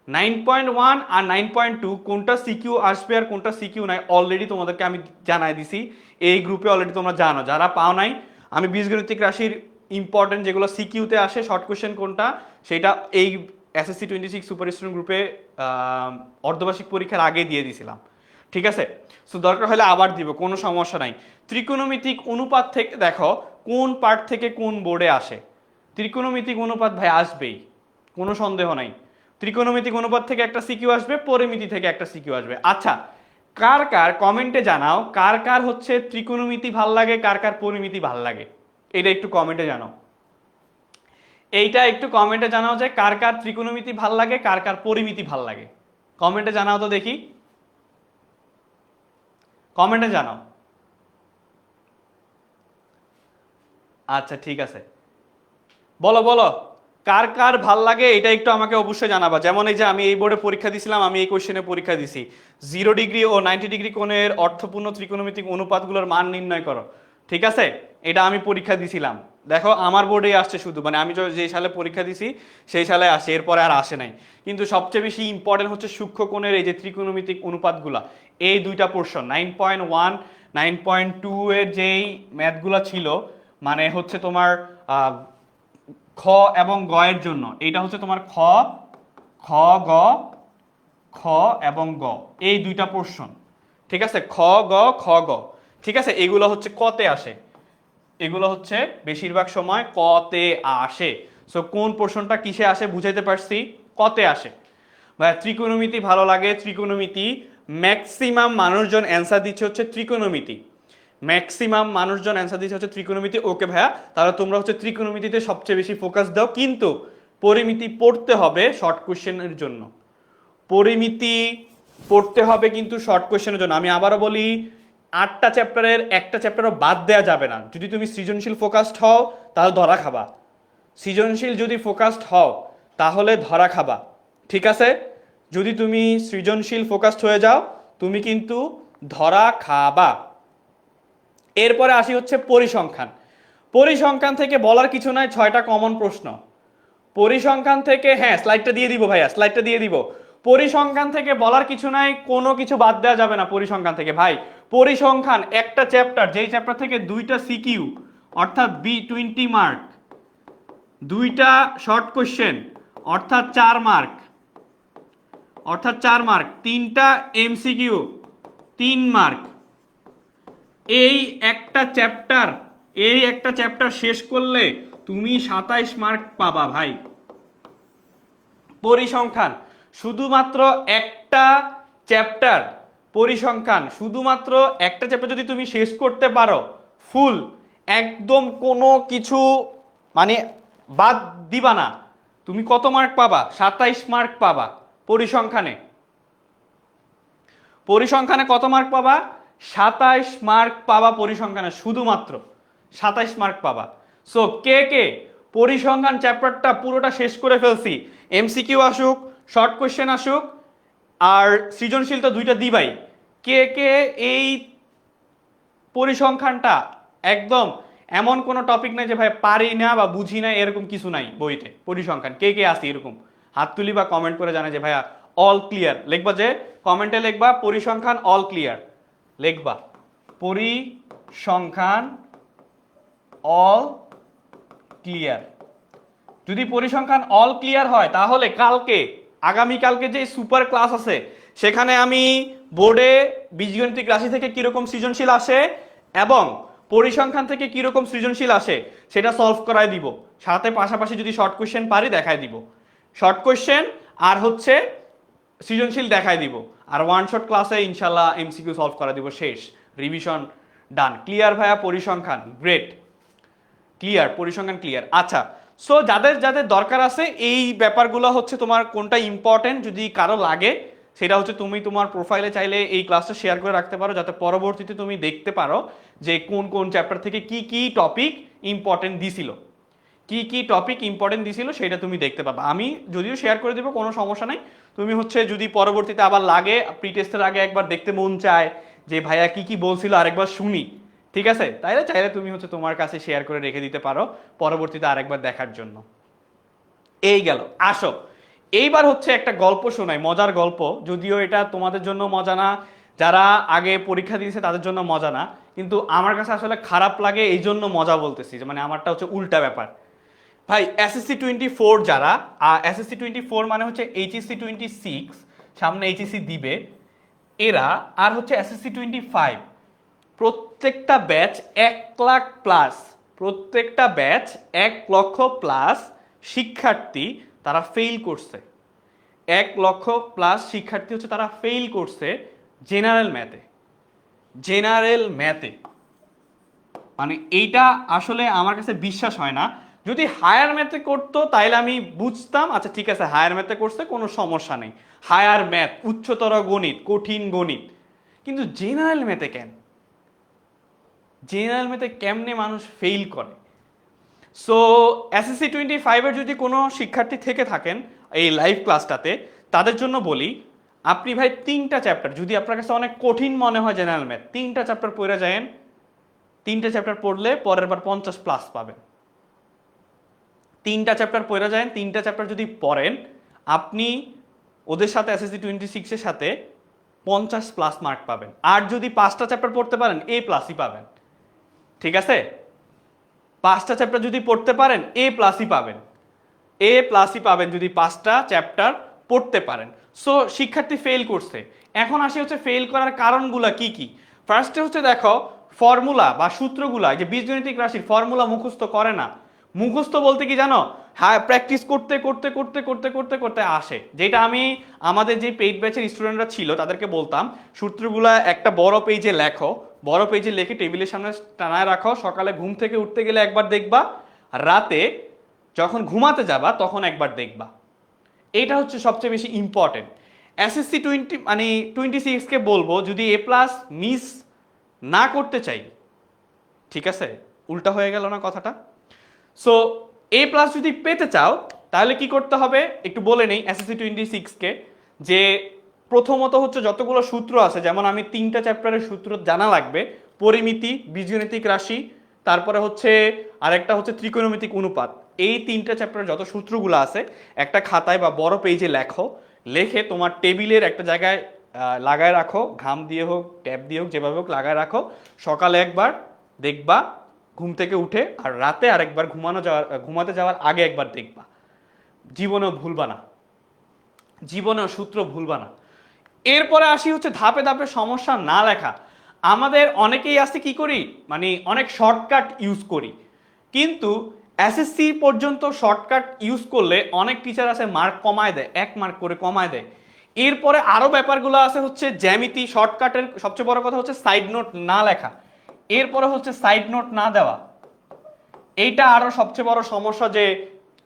9.1 আর 9.2 কোনটা সিকিউ আসবে আর কোনটা সিকিউ নাই অলরেডি তোমাদেরকে আমি জানাই দিছি, এই গ্রুপে অলরেডি তোমরা জানো। যারা পাও নাই, আমি বীজগণিতিক রাশির ইম্পর্টেন্ট যেগুলো সিকিউতে আসে শর্ট কোশ্চেন কোনটা, সেটা এই এসএসসি 26 সুপার স্টুডেন্ট গ্রুপে অর্ধবার্ষিক পরীক্ষার আগে দিয়ে দিয়েছিলাম, ঠিক আছে? সো দরকার হলে আবার দিব, কোনো সমস্যা নাই। ত্রিকোণমিতিক অনুপাত থেকে দেখো কোন পার্ট থেকে কোন বোর্ডে আসে। ত্রিকোণমিতিক অনুপাত ভাই আসবেই, কোনো সন্দেহ নাই। ত্রিকোণমিতিক অনুপাত থেকে একটা সিকিউ আসবে, পরিমিতি থেকে একটা সিকিউ আসবে। আচ্ছা, কার কার কমেন্টে জানাও, কার কার হচ্ছে ত্রিকোণমিতি ভাল লাগে, কার কার পরিমিতি ভাল লাগে, এটা একটু কমেন্টে জানাও। এইটা একটু কমেন্টে জানাও যে কার কার ত্রিকোণমিতি ভাল লাগে, কার কার পরিমিতি ভাল লাগে, কমেন্টে জানাও তো দেখি, কমেন্টে জানাও। আচ্ছা ঠিক আছে, বলো বলো কার কার ভাল লাগে, এটা একটু আমাকে অবশ্যই জানাবা। যেমন এই যে আমি এই বোর্ডে পরীক্ষা দিছিলাম, আমি এই কোশ্চেনে পরীক্ষা দিছি 0 ডিগ্রি ও 90 ডিগ্রি কোণের অর্থপূর্ণ ত্রিকোণমিতিক অনুপাতগুলোর মান নির্ণয় করো, ঠিক আছে? এটা আমি পরীক্ষা দিছিলাম, দেখো আমার বোর্ডে আসছে শুধু, মানে আমি যে সালে পরীক্ষা দিছি সেই সালে আসে, এরপরে আর আসে নাই। কিন্তু সবচেয়ে বেশি ইম্পর্টেন্ট হচ্ছে সূক্ষ্ম কোণের এই যে ত্রিকোণমিতিক অনুপাতগুলা, এই দুইটা পোর্শন 9.1 9.2 এর যেই ম্যাথগুলো ছিল, মানে হচ্ছে তোমার খ এবং গ এর জন্য, এইটা হচ্ছে তোমার খ খ গ, খ এবং গ, এই দুইটা পোর্শন, ঠিক আছে? খ গ খ গ, ঠিক আছে? এগুলো হচ্ছে কতে আসে, এগুলো হচ্ছে বেশিরভাগ সময় কতে আসে। সো কোন পোর্শনটা কিসে আসে বুঝাইতে পারছি, কতে আসে। ভাই ত্রিকোণমিতি ভালো লাগে, ত্রিকোণমিতি ম্যাক্সিমাম মানুষজন অ্যান্সার দিচ্ছে হচ্ছে ত্রিকোণমিতি, ম্যাক্সিমাম মানুষজন অ্যান্সার দিচ্ছে হচ্ছে ত্রিকোণমিতি। ওকে ভাইয়া, তাহলে তোমরা হচ্ছে ত্রিকোণমিতিতে সবচেয়ে বেশি ফোকাস দাও, কিন্তু পরিমিতি পড়তে হবে শর্ট কোশ্চেনের জন্য, পরিমিতি পড়তে হবে কিন্তু শর্ট কোশ্চেনের জন্য। আমি আবারও বলি, 8টা চ্যাপ্টারের একটা চ্যাপ্টারও বাদ দেওয়া যাবে না। যদি তুমি সৃজনশীল ফোকাসড হও তাহলে ধরা খাবা, সৃজনশীল যদি ফোকাসড হও তাহলে ধরা খাবা, ঠিক আছে? যদি তুমি সৃজনশীল ফোকাসড হয়ে যাও তুমি কিন্তু ধরা খাবা। এরপরে আসি হচ্ছে পরিসংখ্যান। পরিসংখ্যান থেকে বলার কিছু নাই, 6টা কমন প্রশ্ন পরিসংখ্যান থেকে। হ্যাঁ স্লাইডটা দিয়ে দিব ভাইয়া, স্লাইডটা দিয়ে দিব। পরিসংখ্যান থেকে বলার কিছু নাই, কোনো কিছু বাদ দেওয়া যাবে না পরিসংখ্যান থেকে ভাই। পরিসংখ্যান একটা চ্যাপ্টার, যেই চ্যাপ্টার থেকে 2টা সিকিউ অর্থাৎ B20 মার্ক, 2টা শর্ট কোশ্চেন অর্থাৎ 4 মার্ক, অর্থাৎ 4 মার্ক, 3টা MCQ 3 মার্ক। এই একটা চ্যাপ্টার, এই একটা চ্যাপ্টার শেষ করলে তুমি 27 মার্ক পাবা ভাই। পরিসংখ্যান শুধুমাত্র একটা চ্যাপ্টার, পরিসংখ্যান শুধুমাত্র একটা চ্যাপ্টার যদি তুমি শেষ করতে পারো ফুল, একদম কোনো কিছু মানে বাদ দিবা না, তুমি কত মার্ক পাবা? 27 মার্ক পাবা পরিসংখ্যানে। পরিসংখ্যানে কত মার্ক পাবা? 27 মার্ক পাবা পরিসংখ্যানে, শুধুমাত্র 27 মার্ক পাবা। সো কে কে পরিসংখ্যান চ্যাপ্টারটা পুরোটা শেষ করে ফেলছি, এমসিকিউ আসুক শর্ট কোয়েশ্চেন আসুক, আর সৃজনশীল তো দুইটা দিবাই। কে কে এই পরিসংখ্যানটা একদম এমন কোনো টপিক নাই যে ভাই পারি না বা বুঝি না, এরকম কিছু নাই বইতে। পরিসংখ্যান কে কে আসি এরকম হাত তুলি বা কমেন্ট করে জানা যে ভাইয়া অল ক্লিয়ার। লিখবা যে কমেন্টে লিখবা পরিসংখ্যান অল ক্লিয়ার, লিখবা পরিসংখ্যান অল ক্লিয়ার। যদি পরিসংখ্যান অল ক্লিয়ার হয় তাহলে কালকে আগামীকালকে যে সুপার ক্লাস আছে সেখানে আমি বোর্ডে বীজগণিতিক রাশি থেকে কিরকম সৃজনশীল আসে এবং পরিসংখ্যান থেকে কিরকম সৃজনশীল আসে সেটা সলভ করায় দিব, সাথে পাশাপাশি যদি শর্ট কোশ্চেন পারি দেখায় দিব। শর্ট কোশ্চেন আর হচ্ছে সৃজনশীল দেখায় দিব, আর ওয়ান শট ক্লাসে ইনশাল্লাহ এমসিকিউ সলভ করা দিব। শেষ, রিভিশন ডান। ক্লিয়ার ভাইয়া পরিসংখ্যান? গ্রেট, ক্লিয়ার, পরিসংখ্যান ক্লিয়ার। আচ্ছা, সো যাদের যাদের দরকার আছে এই ব্যাপারগুলো হচ্ছে তোমার কোনটা ইম্পর্টেন্ট যদি কারো লাগে সেটা হচ্ছে তুমি তোমার প্রোফাইলে চাইলে এই ক্লাসটা শেয়ার করে রাখতে পারো, যাতে পরবর্তীতে তুমি দেখতে পারো যে কোন কোন চ্যাপ্টার থেকে কি কি টপিক ইম্পর্টেন্ট দিছিল, কি কি টপিক ইম্পর্টেন্ট দিছিল সেটা তুমি দেখতে পাবা। আমি যদিও শেয়ার করে দেবো, কোনো সমস্যা নাই। তুমি হচ্ছে যদি পরবর্তীতে আবার লাগে, প্রি টেস্টের আগে একবার দেখতে মন চায় যে ভাইয়া কি কি বলছিল আরেকবার শুনি, ঠিক আছে, তাইলে চাইলে তুমি হচ্ছে তোমার কাছে শেয়ার করে রেখে দিতে পারো পরবর্তীতে আরেকবার দেখার জন্য। এই গেল। আসো এইবার হচ্ছে একটা গল্প শোনাই, মজার গল্প, যদিও এটা তোমাদের জন্য মজা না, যারা আগে পরীক্ষা দিয়েছে তাদের জন্য মজা না, কিন্তু আমার কাছে আসলে খারাপ লাগে এই জন্য মজা বলতেছি, যে মানে আমারটা হচ্ছে উল্টা ব্যাপার। ভাই এসএসসি 24 যারা, এসএসসি 24 মানে হচ্ছে এইচএসসি 26, সামনে এইচএসসি দিবে এরা, আর হচ্ছে এসএসসি 25, প্রত্যেকটা ব্যাচ 1,00,000 প্লাস, প্রত্যেকটা ব্যাচ 1,00,000 প্লাস শিক্ষার্থী তারা ফেল করছে। 1,00,000 প্লাস শিক্ষার্থী হচ্ছে তারা ফেল করছে জেনারেল ম্যাথে। জেনারেল ম্যাথে মানে এইটা আসলে আমার কাছে বিশ্বাস হয় না। যদি হায়ার ম্যাথে করতো তাইলে আমি বুঝতাম, আচ্ছা ঠিক আছে হায়ার ম্যাথে করছে কোনো সমস্যা নেই, হায়ার ম্যাথ, উচ্চতর গণিত, কঠিন গণিত, কিন্তু জেনারেল ম্যাথে কেন? জেনারেল ম্যাথে কেমনে মানুষ ফেল করে? সো এসএসসি 25-এর যদি কোনো শিক্ষার্থী থেকে থাকেন এই লাইভ ক্লাসটাতে, তাদের জন্য বলি আপনি ভাই 3টা চ্যাপ্টার, যদি আপনার কাছে অনেক কঠিন মনে হয় জেনারেল ম্যাথ, 3টা চ্যাপ্টার পড়ে যায়েন। 3টে চ্যাপ্টার পড়লে পরের বার 50 প্লাস পাবেন। 3টা চ্যাপ্টার পড়ে যায়েন, 3টা চ্যাপ্টার যদি পড়েন আপনি ওদের সাথে এসএসসি 26-এর সাথে 50 প্লাস মার্ক পাবেন। আর যদি 5টা চ্যাপ্টার পড়তে পারেন এ প্লাসই পাবেন, ঠিক আছে? 5টা চ্যাপ্টার যদি পড়তে পারেন এ প্লাসই পাবেন, এ প্লাসই পাবেন যদি 5টা চ্যাপ্টার পড়তে পারেন। সো শিক্ষার্থী ফেল করছে, এখন আসে হচ্ছে ফেল করার কারণগুলা কি কি। ফার্স্টে হচ্ছে দেখো ফর্মুলা বা সূত্রগুলা, যে বীজগণিতিক রাশির ফর্মুলা মুখস্থ করে না। মুখস্থ বলতে কি জানো, হ্যাঁ প্র্যাকটিস করতে করতে করতে করতে করতে করতে আসে, যেটা আমি আমাদের যে পেইড ব্যাচের স্টুডেন্টরা ছিল তাদেরকে বলতাম সূত্রগুলা একটা বড় পেজে লেখো, বড় পেজে লিখে টেবিলের সামনে টানায় রাখো, সকালে ঘুম থেকে উঠতে গেলে একবার দেখবা, রাতে যখন ঘুমাতে যাবা তখন একবার দেখবা। এটা হচ্ছে সবচেয়ে বেশি ইম্পর্টেন্ট। এসএসসি 26-কে বলবো যদি এ প্লাস মিস না করতে চাই, ঠিক আছে, উল্টা হয়ে গেল না কথাটা? সো এ প্লাস যদি পেতে চাও তাহলে কি করতে হবে একটু বলে নেই এসএসসি 26-কে, যে প্রথমত হচ্ছে যতগুলো সূত্র আছে, যেমন আমি 3টা চ্যাপ্টারের সূত্র জানা লাগবে, পরিমিতি, বীজগণিতিক রাশি, তারপরে হচ্ছে আরেকটা হচ্ছে ত্রিকোণমিতিক অনুপাত। এই 3টা চ্যাপ্টারের যত সূত্রগুলো আছে একটা খাতায় বা বড় পেজে লেখো, লেখে তোমার টেবিলের একটা জায়গায় লাগায় রাখো, ঘাম দিয়ে হোক ট্যাপ দিয়ে হোক যেভাবে হোক লাগায় রাখো, সকালে একবার দেখবা ঘুম থেকে উঠে, আর রাতে আরেকবার ঘুমাতে যাওয়ার আগে একবার দেখবা। জীবনেও ভুলবা না, জীবনেও সূত্র ভুলবা না। এরপরে আসি হচ্ছে ধাপে ধাপে সমস্যা না লেখা। আমাদের অনেকেই আছে কি করি, মানে অনেক শর্টকাট ইউজ করি, কিন্তু এসএসসি পর্যন্ত শর্টকাট ইউজ করলে অনেক টিচার আছে মার্ক কমায় দেয়, 1 মার্ক করে কমায় দেয়। এরপরে আরো ব্যাপারগুলো আছে হচ্ছে জ্যামিতি, শর্টকাটের সবচেয়ে বড় কথা হচ্ছে সাইড নোট না লেখা, এরপরে হচ্ছে সাইড নোট না দেওয়া। এইটা আরো সবচেয়ে বড় সমস্যা, যে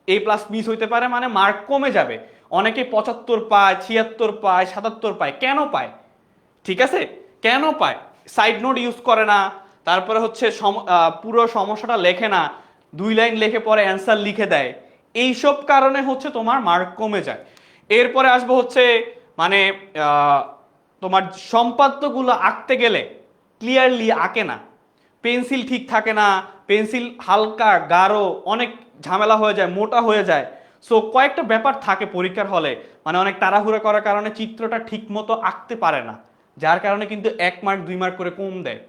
এ প্লাস মিস হইতে পারে মানে মার্ক কমে যাবে। অনেকে 75 পায়, 76 পায়, 77 পায়, কেন পায়? ঠিক আছে, কেন পায়? সাইড নোট ইউজ করে না, তারপরে হচ্ছে পুরো সমস্যাটা লেখে না, 2 লাইন লেখে পরে অ্যান্সার লিখে দেয়, এইসব কারণে হচ্ছে তোমার মার্ক কমে যায়। এরপরে আসবো হচ্ছে মানে তোমার সম্পাদ্যগুলো আঁকতে গেলে ক্লিয়ারলি আঁকে না, পেন্সিল ঠিক থাকে না, পেন্সিল হালকা গাঢ়, অনেক ঝামেলা হয়ে যায়, মোটা হয়ে যায়। সো কয়েকটা ব্যাপার থাকে পরীক্ষার হলে, মানে অনেক তাড়াহুড়া করার কারণে চিত্রটা ঠিক মতো আঁকতে পারে না, যার কারণে কিন্তু 1 মার্ক 2 মার্ক করে কম দেয়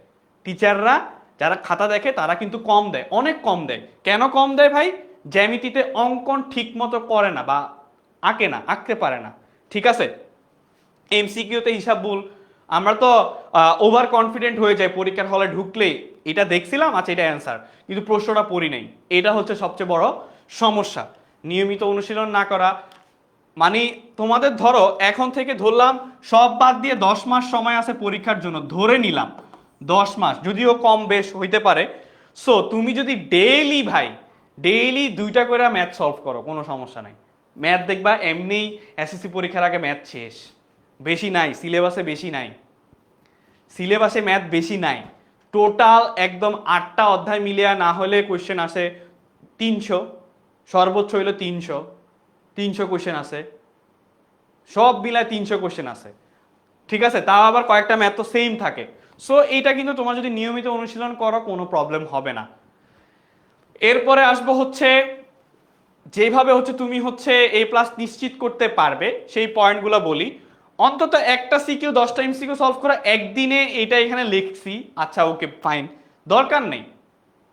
টিচাররা। যারা খাতা দেখে তারা কিন্তু কম দেয়, অনেক কম দেয়। কেন কম দেয় ভাই? জ্যামিতিতে অঙ্কন ঠিক মতো করে না বা আঁকে না, আঁকতে পারে না। ঠিক আছে, এমসিকিউতে হিসাব ভুল, আমরা তো ওভার কনফিডেন্ট হয়ে যাই পরীক্ষার হলে ঢুকলেই, এটা দেখছিলাম আচ্ছা এটা অ্যান্সার, কিন্তু প্রশ্নটা পড়ি নাই। এটা হচ্ছে সবচেয়ে বড় সমস্যা, নিয়মিত অনুশীলন না করা। মানে তোমাদের ধরো এখন থেকে ধরলাম সব বাদ দিয়ে 10 মাস সময় আছে পরীক্ষার জন্য, ধরে নিলাম 10 মাস, যদিও কম বেশ হইতে পারে। সো তুমি যদি ডেইলি ভাই ডেইলি 2টা করে ম্যাথ সলভ করো, কোনো সমস্যা নাই। ম্যাথ দেখবা এমনিই এসএসসি পরীক্ষার আগে ম্যাথ শেষ, বেশি নাই সিলেবাসে, বেশি নাই সিলেবাসে ম্যাথ বেশি নাই। টোটাল একদম 8টা অধ্যায় মিলিয়ে না হলে কোয়েশ্চেন আসে 300, সর্বোচ্চ হইলো 300 কোয়েশ্চেন আছে, সব মিলায় 300 কোয়েশ্চেন আছে। ঠিক আছে, তাও আবার কয়েকটা ম্যাথ তো সেম থাকে। সো এইটা কিন্তু তোমার যদি নিয়মিত অনুশীলন করো কোনো প্রবলেম হবে না। এরপরে আসবো হচ্ছে যেভাবে হচ্ছে তুমি হচ্ছে এ প্লাস নিশ্চিত করতে পারবে সেই পয়েন্টগুলো বলি। অন্তত একটা সিকিউ 10টা এমসিকিউ সলভ করা একদিনে, এটা এখানে লিখছি, আচ্ছা ওকে ফাইন, দরকার নেই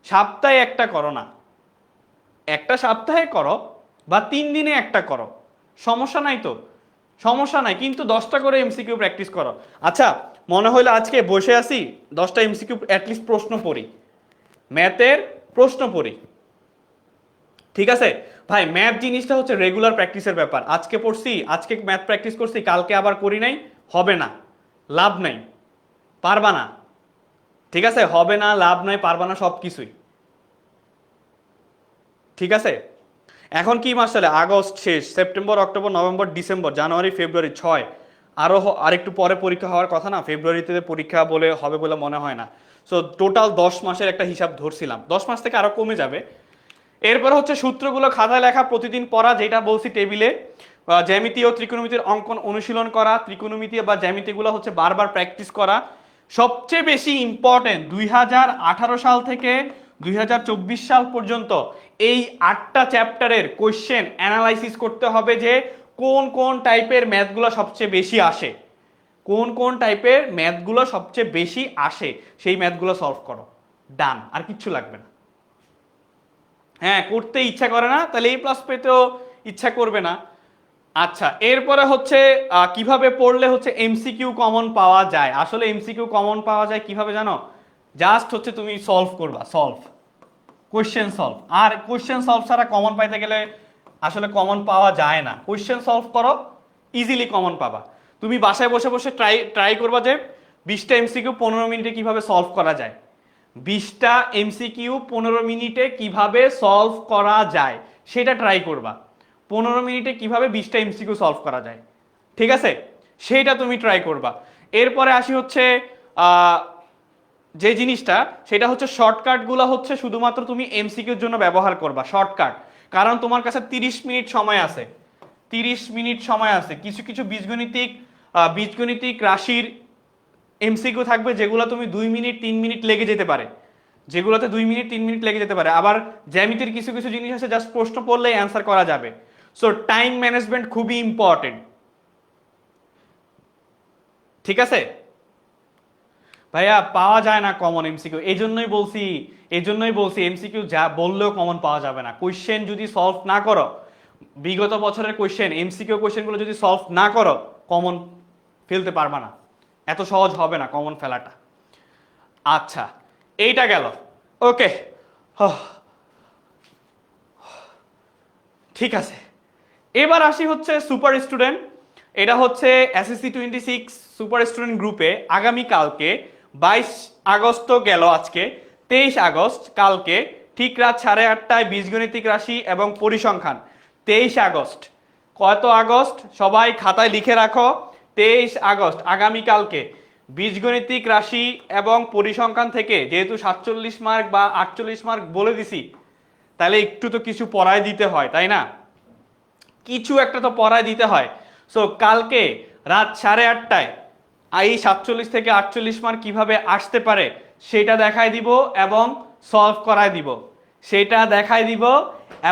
সপ্তাহে একটা করো না, একটা সপ্তাহে করো বা 3 দিনে একটা করো, সমস্যা নাই তো, সমস্যা নাই, কিন্তু 10টা করে এমসিকিউ প্র্যাকটিস করো। আচ্ছা মনে হইলো আজকে বসে আছি 10টা এমসিকিউ অ্যাটলিস্ট প্রশ্ন পড়ি, ম্যাথের প্রশ্ন পড়ি। ঠিক আছে ভাই, ম্যাথ জিনিসটা হচ্ছে রেগুলার প্র্যাকটিসের ব্যাপার। আজকে পড়ছি, আজকে ম্যাথ প্র্যাকটিস করছি, কালকে আবার করি নাই, হবে না, লাভ নাই, পারবা না। ঠিক আছে, হবে না, লাভ নাই, পারবা না, সব কিছুই। ঠিক আছে, এখন কি মাস চলে? আগস্ট শেষ, সেপ্টেম্বর, অক্টোবর, নভেম্বর, ডিসেম্বর, জানুয়ারি, ফেব্রুয়ারি, 6, আরেকটু পরে পরীক্ষা হওয়ার কথা না, ফেব্রুয়ারিতে পরীক্ষা বলে হবে বলে মনে হয় না। সো টোটাল 10 মাসের একটা হিসাব ধরছিলাম, 10 মাস থেকে আরো কমে যাবে। এরপর হচ্ছে সূত্রগুলো খাতায় লেখা, প্রতিদিন পড়া, যেটা বলছি টেবিলে, জ্যামিতি ও ত্রিকোণমিতির অঙ্কন অনুশীলন করা, ত্রিকোণমিতি বা জ্যামিতিগুলো হচ্ছে বারবার প্র্যাকটিস করা। সবচেয়ে বেশি ইম্পর্টেন্ট 2018 সাল থেকে 2024 সাল পর্যন্ত এই 8টা চ্যাপ্টারের কোয়েশ্চেন অ্যানালাইসিস করতে হবে, যে কোন কোন টাইপের ম্যাথগুলো সবচেয়ে বেশি আসে, কোন কোন টাইপের ম্যাথগুলো সবচেয়ে বেশি আসে, সেই ম্যাথগুলো সলভ করো, ডান, আর কিচ্ছু লাগবে না। হ্যাঁ, করতে ইচ্ছা করে না তাহলে এই প্লাস পেতেও ইচ্ছা করবে না। আচ্ছা, এরপরে হচ্ছে কিভাবে পড়লে হচ্ছে এমসিকিউ কমন পাওয়া যায়। আসলে এমসিকিউ কমন পাওয়া যায় কিভাবে জানো? জাস্ট হচ্ছে তুমি সলভ করবা, কোয়েশ্চেন সলভ, আর কোয়েশ্চেন সলভ ছাড়া কমন পাইতে গেলে আসলে কমন পাওয়া যায় না। কোয়েশ্চেন সলভ করো, ইজিলি কমন পাবা। তুমি বাসায় বসে বসে ট্রাই করবা যে 20টা এমসিকিউ 15 মিনিটে কিভাবে সলভ করা যায়, 20টা এমসিকিউ 15 মিনিটে কিভাবে সলভ করা যায় সেটা ট্রাই করবা। 15 মিনিটে কিভাবে 20টা এমসিকিউ সলভ করা যায়, ঠিক আছে, সেইটা তুমি ট্রাই করবা। এরপরে আসি হচ্ছে যে জিনিসটা, সেটা হচ্ছে শর্টকাটগুলো হচ্ছে শুধুমাত্র তুমি এমসিকিউর জন্য ব্যবহার করবা, শর্টকাট। কারণ তোমার কাছে 30 মিনিট সময় আছে, 30 মিনিট সময় আছে। কিছু কিছু বীজগণিতিক রাশির এমসিকিউ থাকবে যেগুলো তুমি 2 মিনিট 3 মিনিট লেগে যেতে পারে, যেগুলোতে 2 মিনিট 3 মিনিট লেগে যেতে পারে। আবার জ্যামিতির কিছু কিছু জিনিস আছে জাস্ট প্রশ্ন পড়লেই অ্যান্সার করা যাবে। সো টাইম ম্যানেজমেন্ট খুবই ইম্পর্টেন্ট। ঠিক আছে ভাইয়া, পাওয়া যায় না কমন এমসিকিউ, এই জন্যই বলছি এমসিকিউ যা বললেও কমন পাওয়া যাবে না। কোয়েশ্চেন যদি সলভ না করো, বিগত বছরের কোয়েশ্চেন এমসিকিউ কোয়েশ্চেনগুলো যদি সলভ না করো, কমন ফেলতে পারবা না, এত সহজ হবে না কমন ফেলাটা। আচ্ছা, এইটা গেল, ওকে, ঠিক আছে। এবার আসি হচ্ছে সুপার স্টুডেন্ট। এটা হচ্ছে এসএসসি 26 সুপার স্টুডেন্ট গ্রুপে আগামীকালকে 22 আগস্ট গেল, আজকে 23 আগস্ট, কালকে ঠিক রাত 8:30টায় বীজগণিতিক রাশি এবং পরিসংখ্যান। 23 আগস্ট, কত আগস্ট সবাই খাতায় লিখে রাখো, 23 আগস্ট আগামীকালকে বীজগণিতিক রাশি এবং পরিসংখ্যান থেকে, যেহেতু 47 মার্ক বা 48 মার্ক বলে দিছি, তাহলে একটু তো কিছু পড়ায় দিতে হয়, তাই না? কিছু একটা তো পড়ায় দিতে হয়। সো কালকে রাত 8:30টায় এই 47 থেকে 48 মার্ক কিভাবে আসতে পারে সেটা দেখায় দিব এবং সলভ করায় দিব, সেটা দেখায় দিব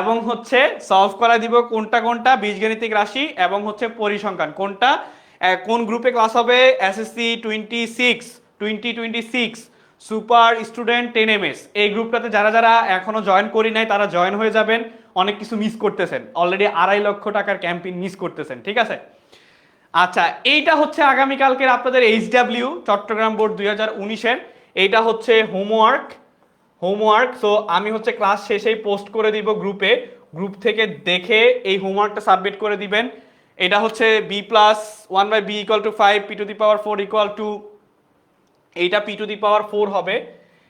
এবং হচ্ছে সলভ করায় দিব কোনটা কোনটা বীজগণিতিক রাশি এবং হচ্ছে পরিসংখ্যান কোনটা কোন গ্রুপে ক্লাস হবে এসএসসি 2026 সুপার স্টুডেন্ট 10 MS এই গ্রুপটাতে যারা যারা এখনো জয়েন করি নাই তারা জয়েন হয়ে যাবেন, অনেক কিছু মিস করতেছেন, অলরেডি 2.5 লক্ষ টাকার ক্যাম্পেইন মিস করতেছেন, ঠিক আছে। আচ্ছা এইটা হচ্ছে আগামীকালকের আপনাদের HW চট্টগ্রাম বোর্ড 2019-এর, এইটা হচ্ছে হোমওয়ার্ক। সো আমি হচ্ছে ক্লাস শেষেই পোস্ট করে দিব গ্রুপে, গ্রুপ থেকে দেখে এই হোমওয়ার্কটা সাবমিট করে দিবেন। এটা হচ্ছে b+1/b=5 p⁴ এইটা p⁴ হবে,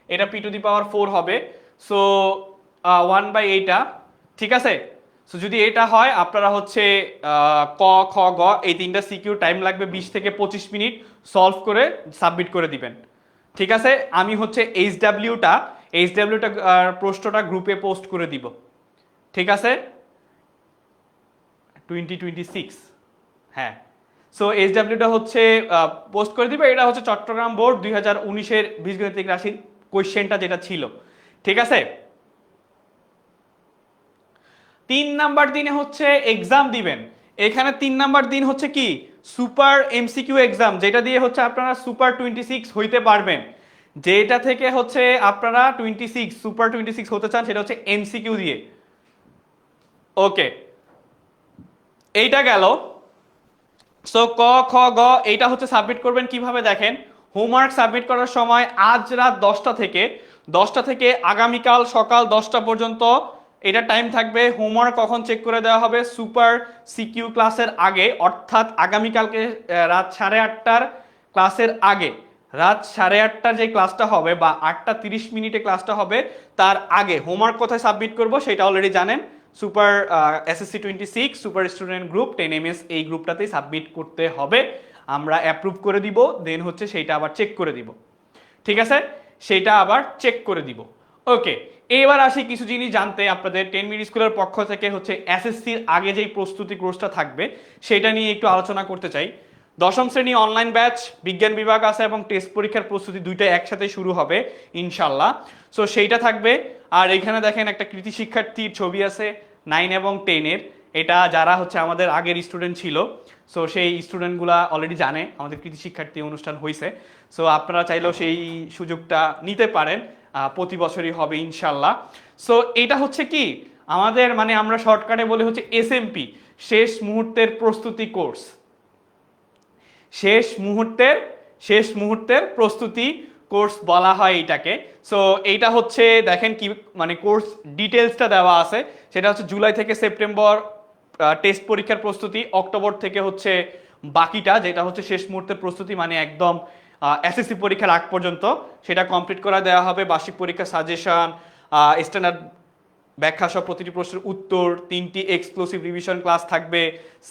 এটা p⁴ হবে। সো 1/এইটা, ঠিক আছে। সো যদি এটা হয় আপনারা হচ্ছে ক খ গ এই তিনটা সিকিউ টাইম লাগবে 20 থেকে 25 মিনিট, সলভ করে সাবমিট করে দিবেন, ঠিক আছে। আমি হচ্ছে এইচডাব্লিউটা প্রশ্নটা গ্রুপে পোস্ট করে দিব, ঠিক আছে। 2026 হ্যাঁ। সো এইচডাব্লিউটা হচ্ছে পোস্ট করে দিবে, এটা হচ্ছে চট্টগ্রাম বোর্ড 2019-এর বীজগণিতিক রাশির কোয়েশ্চেনটা যেটা ছিল, ঠিক আছে। 3 নাম্বার দিনে হচ্ছে এক্সাম দিবেন, এখানে 3 নাম্বার দিন হচ্ছে কি সুপার এমসিকিউ এক্সাম, যেটা দিয়ে হচ্ছে আপনারা সুপার 26 হইতে পারবেন, যেটা থেকে হচ্ছে আপনারা সুপার 26 হতে চান সেটা হচ্ছে এমসিকিউ দিয়ে। ওকে এইটা গেল। সো ক খ গ এইটা হচ্ছে সাবমিট করবেন কিভাবে দেখেন, হোমওয়ার্ক সাবমিট করার সময় আজ রাত 10টা থেকে আগামীকাল সকাল 10টা পর্যন্ত এটা টাইম থাকবে। হোমওয়ার্ক কখন চেক করে দেওয়া হবে, সুপার সিকিউ ক্লাসের আগে, অর্থাৎ আগামীকালকে রাত 8:30টার ক্লাসের আগে, রাত 8:30টার যে ক্লাসটা হবে বা 8:30 ক্লাসটা হবে তার আগে হোমওয়ার্ক কোথায় সাবমিট করব সেটা অলরেডি জানেন, super SSC 26 super student group 10 MS এই গ্রুপটাতেই সাবমিট করতে হবে, আমরা অ্যাপ্রুভ করে দিব, দেন হচ্ছে সেইটা আবার চেক করে দিব, ঠিক আছে, সেইটা আবার চেক করে দিব। ওকে এবার আসি কিছু জিনিস জানতে আপনাদের 10 মিনিট স্কুলের পক্ষ থেকে হচ্ছে এসএসসির আগে যেই প্রস্তুতি কোর্সটা থাকবে সেটা নিয়ে একটু আলোচনা করতে চাই। 10ম শ্রেণী অনলাইন ব্যাচ, বিজ্ঞান বিভাগ আছে এবং টেস্ট পরীক্ষার প্রস্তুতি দুইটা একসাথে শুরু হবে ইনশাল্লাহ। সো সেইটা থাকবে। আর এখানে দেখেন একটা কৃতি শিক্ষার্থীর ছবি আছে 9 এবং 10-এর, এটা যারা হচ্ছে আমাদের আগের স্টুডেন্ট ছিল, সো সেই স্টুডেন্টগুলা অলরেডি জানে আমাদের কৃতি শিক্ষার্থী অনুষ্ঠান হয়েছে। সো আপনারা চাইলেও সেই সুযোগটা নিতে পারেন, প্রতি বছরই হবে ইনশাল্লাহ। সো এটা হচ্ছে কি আমাদের মানে আমরা শর্টকাটে বলে হচ্ছে এসএমপি, শেষ মুহূর্তের প্রস্তুতি কোর্স, শেষ মুহূর্তের প্রস্তুতি কোর্স বলা হয় এটাকে। সো এইটা হচ্ছে দেখেন কি মানে কোর্স ডিটেলসটা দেওয়া আছে, সেটা হচ্ছে জুলাই থেকে সেপ্টেম্বর টেস্ট পরীক্ষার প্রস্তুতি, অক্টোবর থেকে হচ্ছে বাকিটা যেটা হচ্ছে শেষ মুহূর্তের প্রস্তুতি মানে একদম এসএসসি পরীক্ষার আগ পর্যন্ত সেটা কমপ্লিট করা দেওয়া হবে। বার্ষিক পরীক্ষা সাজেশন, স্ট্যান্ডার্ড ব্যাখ্যা সহ প্রতিটি প্রশ্নের উত্তর, 3টি এক্সক্লুসিভ রিভিশন ক্লাস থাকবে,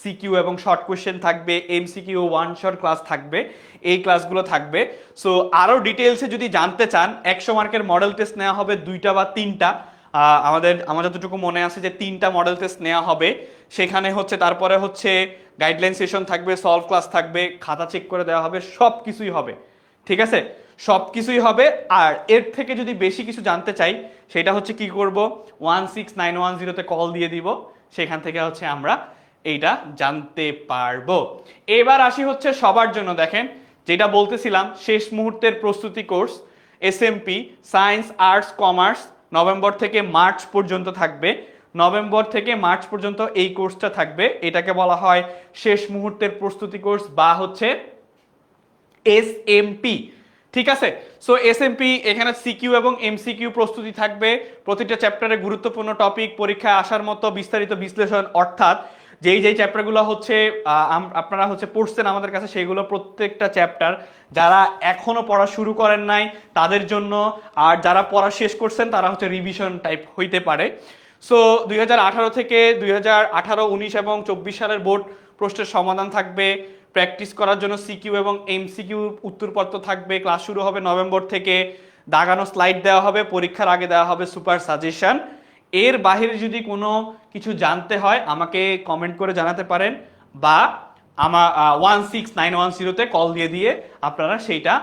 সিকিউ এবং শর্ট কোয়েশ্চেন থাকবে, এমসিকিউ ওয়ান শট ক্লাস থাকবে, এই ক্লাসগুলো থাকবে। সো আরও ডিটেলসে যদি জানতে চান 100 মার্কের মডেল টেস্ট নেওয়া হবে 2টা বা 3টা, আমার যতটুকু মনে আছে যে 3টা মডেল টেস্ট নেওয়া হবে, সেখানে হচ্ছে তারপরে হচ্ছে গাইডলাইন সেশন থাকবে, সলভ ক্লাস থাকবে, খাতা চেক করে দেওয়া হবে, সব কিছুই হবে, ঠিক আছে, সব কিছুই হবে। আর এর থেকে যদি বেশি কিছু জানতে চাই সেটা হচ্ছে কি করব 16910-তে কল দিয়ে দিব, সেখান থেকে হচ্ছে আমরা এইটা জানতে পারবো। এবার আসি হচ্ছে সবার জন্য দেখেন যেটা বলতেছিলাম শেষ মুহূর্তের প্রস্তুতি course SMP science arts commerce November থেকে মার্চ পর্যন্ত থাকবে, নভেম্বর থেকে মার্চ পর্যন্ত এই কোর্সটা থাকবে, এটাকে বলা হয় শেষ মুহূর্তের প্রস্তুতি কোর্স বা হচ্ছে এসএমপি, ঠিক আছে। সো এসএমপি এখানে সিকিউ এবং এমসিকিউ প্রস্তুতি থাকবে, প্রতিটা চ্যাপ্টারে গুরুত্বপূর্ণ টপিক, পরীক্ষায় আসার মতো বিস্তারিত বিশ্লেষণ, অর্থাৎ যেই চ্যাপ্টারগুলো হচ্ছে আপনারা হচ্ছে পড়ছেন আমাদের কাছে সেগুলো প্রত্যেকটা চ্যাপ্টার যারা এখনো পড়া শুরু করেন নাই তাদের জন্য, আর যারা পড়া শেষ করছেন তারা হচ্ছে রিভিশন টাইপ হইতে পারে। সো 2018 থেকে 2018-19 এবং 24 সালের বোর্ড প্রশ্নের সমাধান থাকবে, প্র্যাকটিস করার জন্য সিকিউ এবং এমসিকিউ উত্তরপত্র থাকবে, ক্লাস শুরু হবে নভেম্বর থেকে, দাগানো স্লাইড দেওয়া হবে, পরীক্ষার আগে দেওয়া হবে সুপার সাজেশন, এর বাইরে যদি কোনো কিছু জানতে হয় আমাকে কমেন্ট করে জানাতে পারেন, বা আমার 16910-তে কল দিয়ে আপনারা সেইটা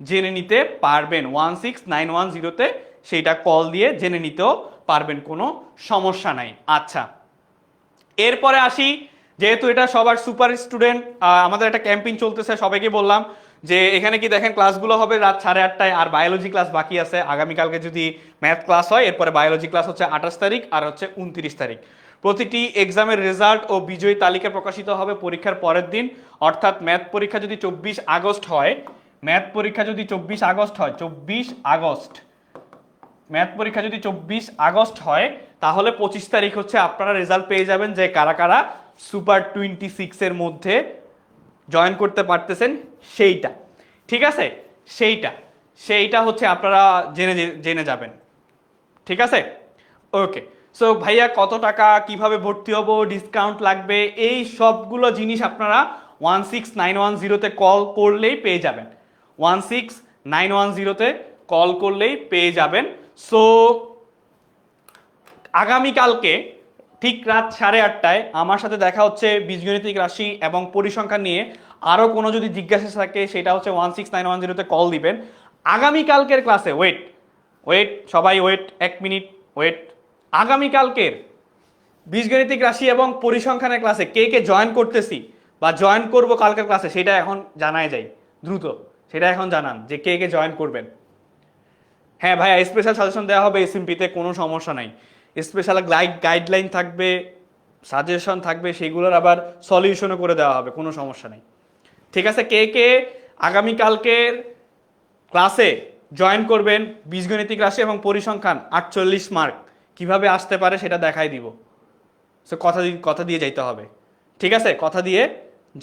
জেনে নিতে পারবেন। 16910-তে সেইটা কল দিয়ে জেনে নিতেও পারবেন, কোনো সমস্যা নাই। আচ্ছা, এরপরে আসি, যেহেতু এটা সবার সুপার স্টুডেন্ট, আমাদের একটা ক্যাম্পেইন চলতেছে, সবাইকে বললাম যে এখানে কি দেখেন ক্লাসগুলো হবে রাত 8:30টায়, আর বায়োলজি ক্লাস বাকি আছে। আগামীকালকে যদি ম্যাথ ক্লাস হয়, এরপরে বায়োলজি ক্লাস হচ্ছে 28 তারিখ আর হচ্ছে 29 তারিখ। প্রতিটি এক্সামের রেজাল্ট ও বিজয়ী তালিকা প্রকাশিত হবে পরীক্ষার পরের দিন, অর্থাৎ ম্যাথ পরীক্ষা যদি 24 আগস্ট হয়, ম্যাথ পরীক্ষা যদি 24 আগস্ট হয়, 24 আগস্ট ম্যাথ পরীক্ষা যদি 24 আগস্ট হয়, তাহলে 25 তারিখ হচ্ছে আপনারা রেজাল্ট পেয়ে যাবেন যে কারা কারা সুপার 26 এর মধ্যে জয়েন করতে পারতেছেন সেইটা। ঠিক আছে, সেইটা হচ্ছে আপনারা জেনে যাবেন। ঠিক আছে, ওকে। সো ভাইয়া কত টাকা, কিভাবে ভর্তি হব, ডিসকাউন্ট লাগবে, এই সবগুলো জিনিস আপনারা 16910-তে কল করলেই পেয়ে যাবেন। 16910-তে কল করলেই পেয়ে যাবেন। সো আগামীকালকে ঠিক রাত 8:30টায় আমার সাথে দেখা হচ্ছে বীজগণিতিক রাশি এবং পরিসংখ্যান নিয়ে। আরও কোনো যদি জিজ্ঞাসা থাকে সেটা হচ্ছে 16910-তে কল দিবেন। আগামীকালকের ক্লাসে ওয়েট সবাই ওয়েট, 1 মিনিট ওয়েট। আগামীকালকের বীজগণিতিক রাশি এবং পরিসংখ্যানের ক্লাসে কে কে জয়েন করতেছি বা জয়েন করব কালকের ক্লাসে, সেটা এখন জানাই যায় দ্রুত, সেটা এখন জানান যে কে কে জয়েন করবেন। হ্যাঁ ভাইয়া, স্পেশাল সাজেশন দেওয়া হবে এসএমপিতে, কোনো সমস্যা নাই। স্পেশাল গাইডলাইন থাকবে, সাজেশন থাকবে, সেগুলোর আবার সলিউশনও করে দেওয়া হবে, কোনো সমস্যা নেই। ঠিক আছে, কে কে আগামীকালকের ক্লাসে জয়েন করবেন বীজগণিতিক রাশি এবং পরিসংখ্যান 48 মার্ক কিভাবে আসতে পারে সেটা দেখাই দিব। সো কথা দিয়ে যাইতে হবে। ঠিক আছে, কথা দিয়ে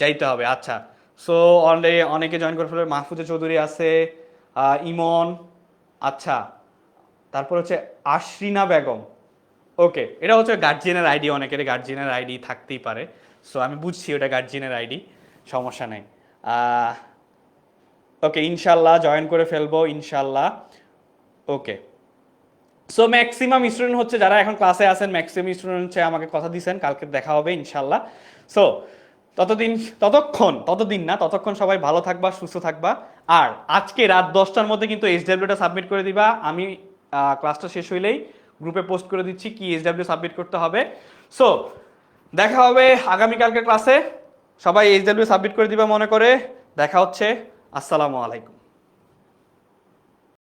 যাইতে হবে। আচ্ছা, সো অনেকে জয়েন করে ফেলবে। মাহফুজা চৌধুরী আছে, ইমন, আচ্ছা, তারপর হচ্ছে আশরিনা বেগম। ওকে, এটা হচ্ছে গার্জিয়ানের আইডি, অনেকের গার্জিয়ানের আইডি থাকতেই পারে। সো আমি বুঝছি ওটা গার্জিয়ানের আইডি, সমস্যা নেই। ওকে, ইনশাল্লাহ জয়েন করে ফেলবো, ইনশাল্লাহ। ওকে, সো ম্যাক্সিমাম স্টুডেন্ট হচ্ছে যারা এখন ক্লাসে আছেন, ম্যাক্সিমাম স্টুডেন্ট হচ্ছে আমাকে কথা দিয়েছেন কালকে দেখা হবে ইনশাল্লাহ। সো ততক্ষণ সবাই ভালো থাকবা, সুস্থ থাকবা। আর আজকে রাত 10টার মধ্যে কিন্তু এইচডব্লিউটা সাবমিট করে দিবা। আমি ক্লাসটা শেষ হইলেই গ্রুপে পোস্ট করে দিচ্ছি কি এইচডব্লিউ সাবমিট করতে হবে। সো দেখা হবে আগামীকালকে ক্লাসে। সবাই এইচডব্লিউ সাবমিট করে দিবা মনে করে। দেখা হচ্ছে। আসসালামু আলাইকুম।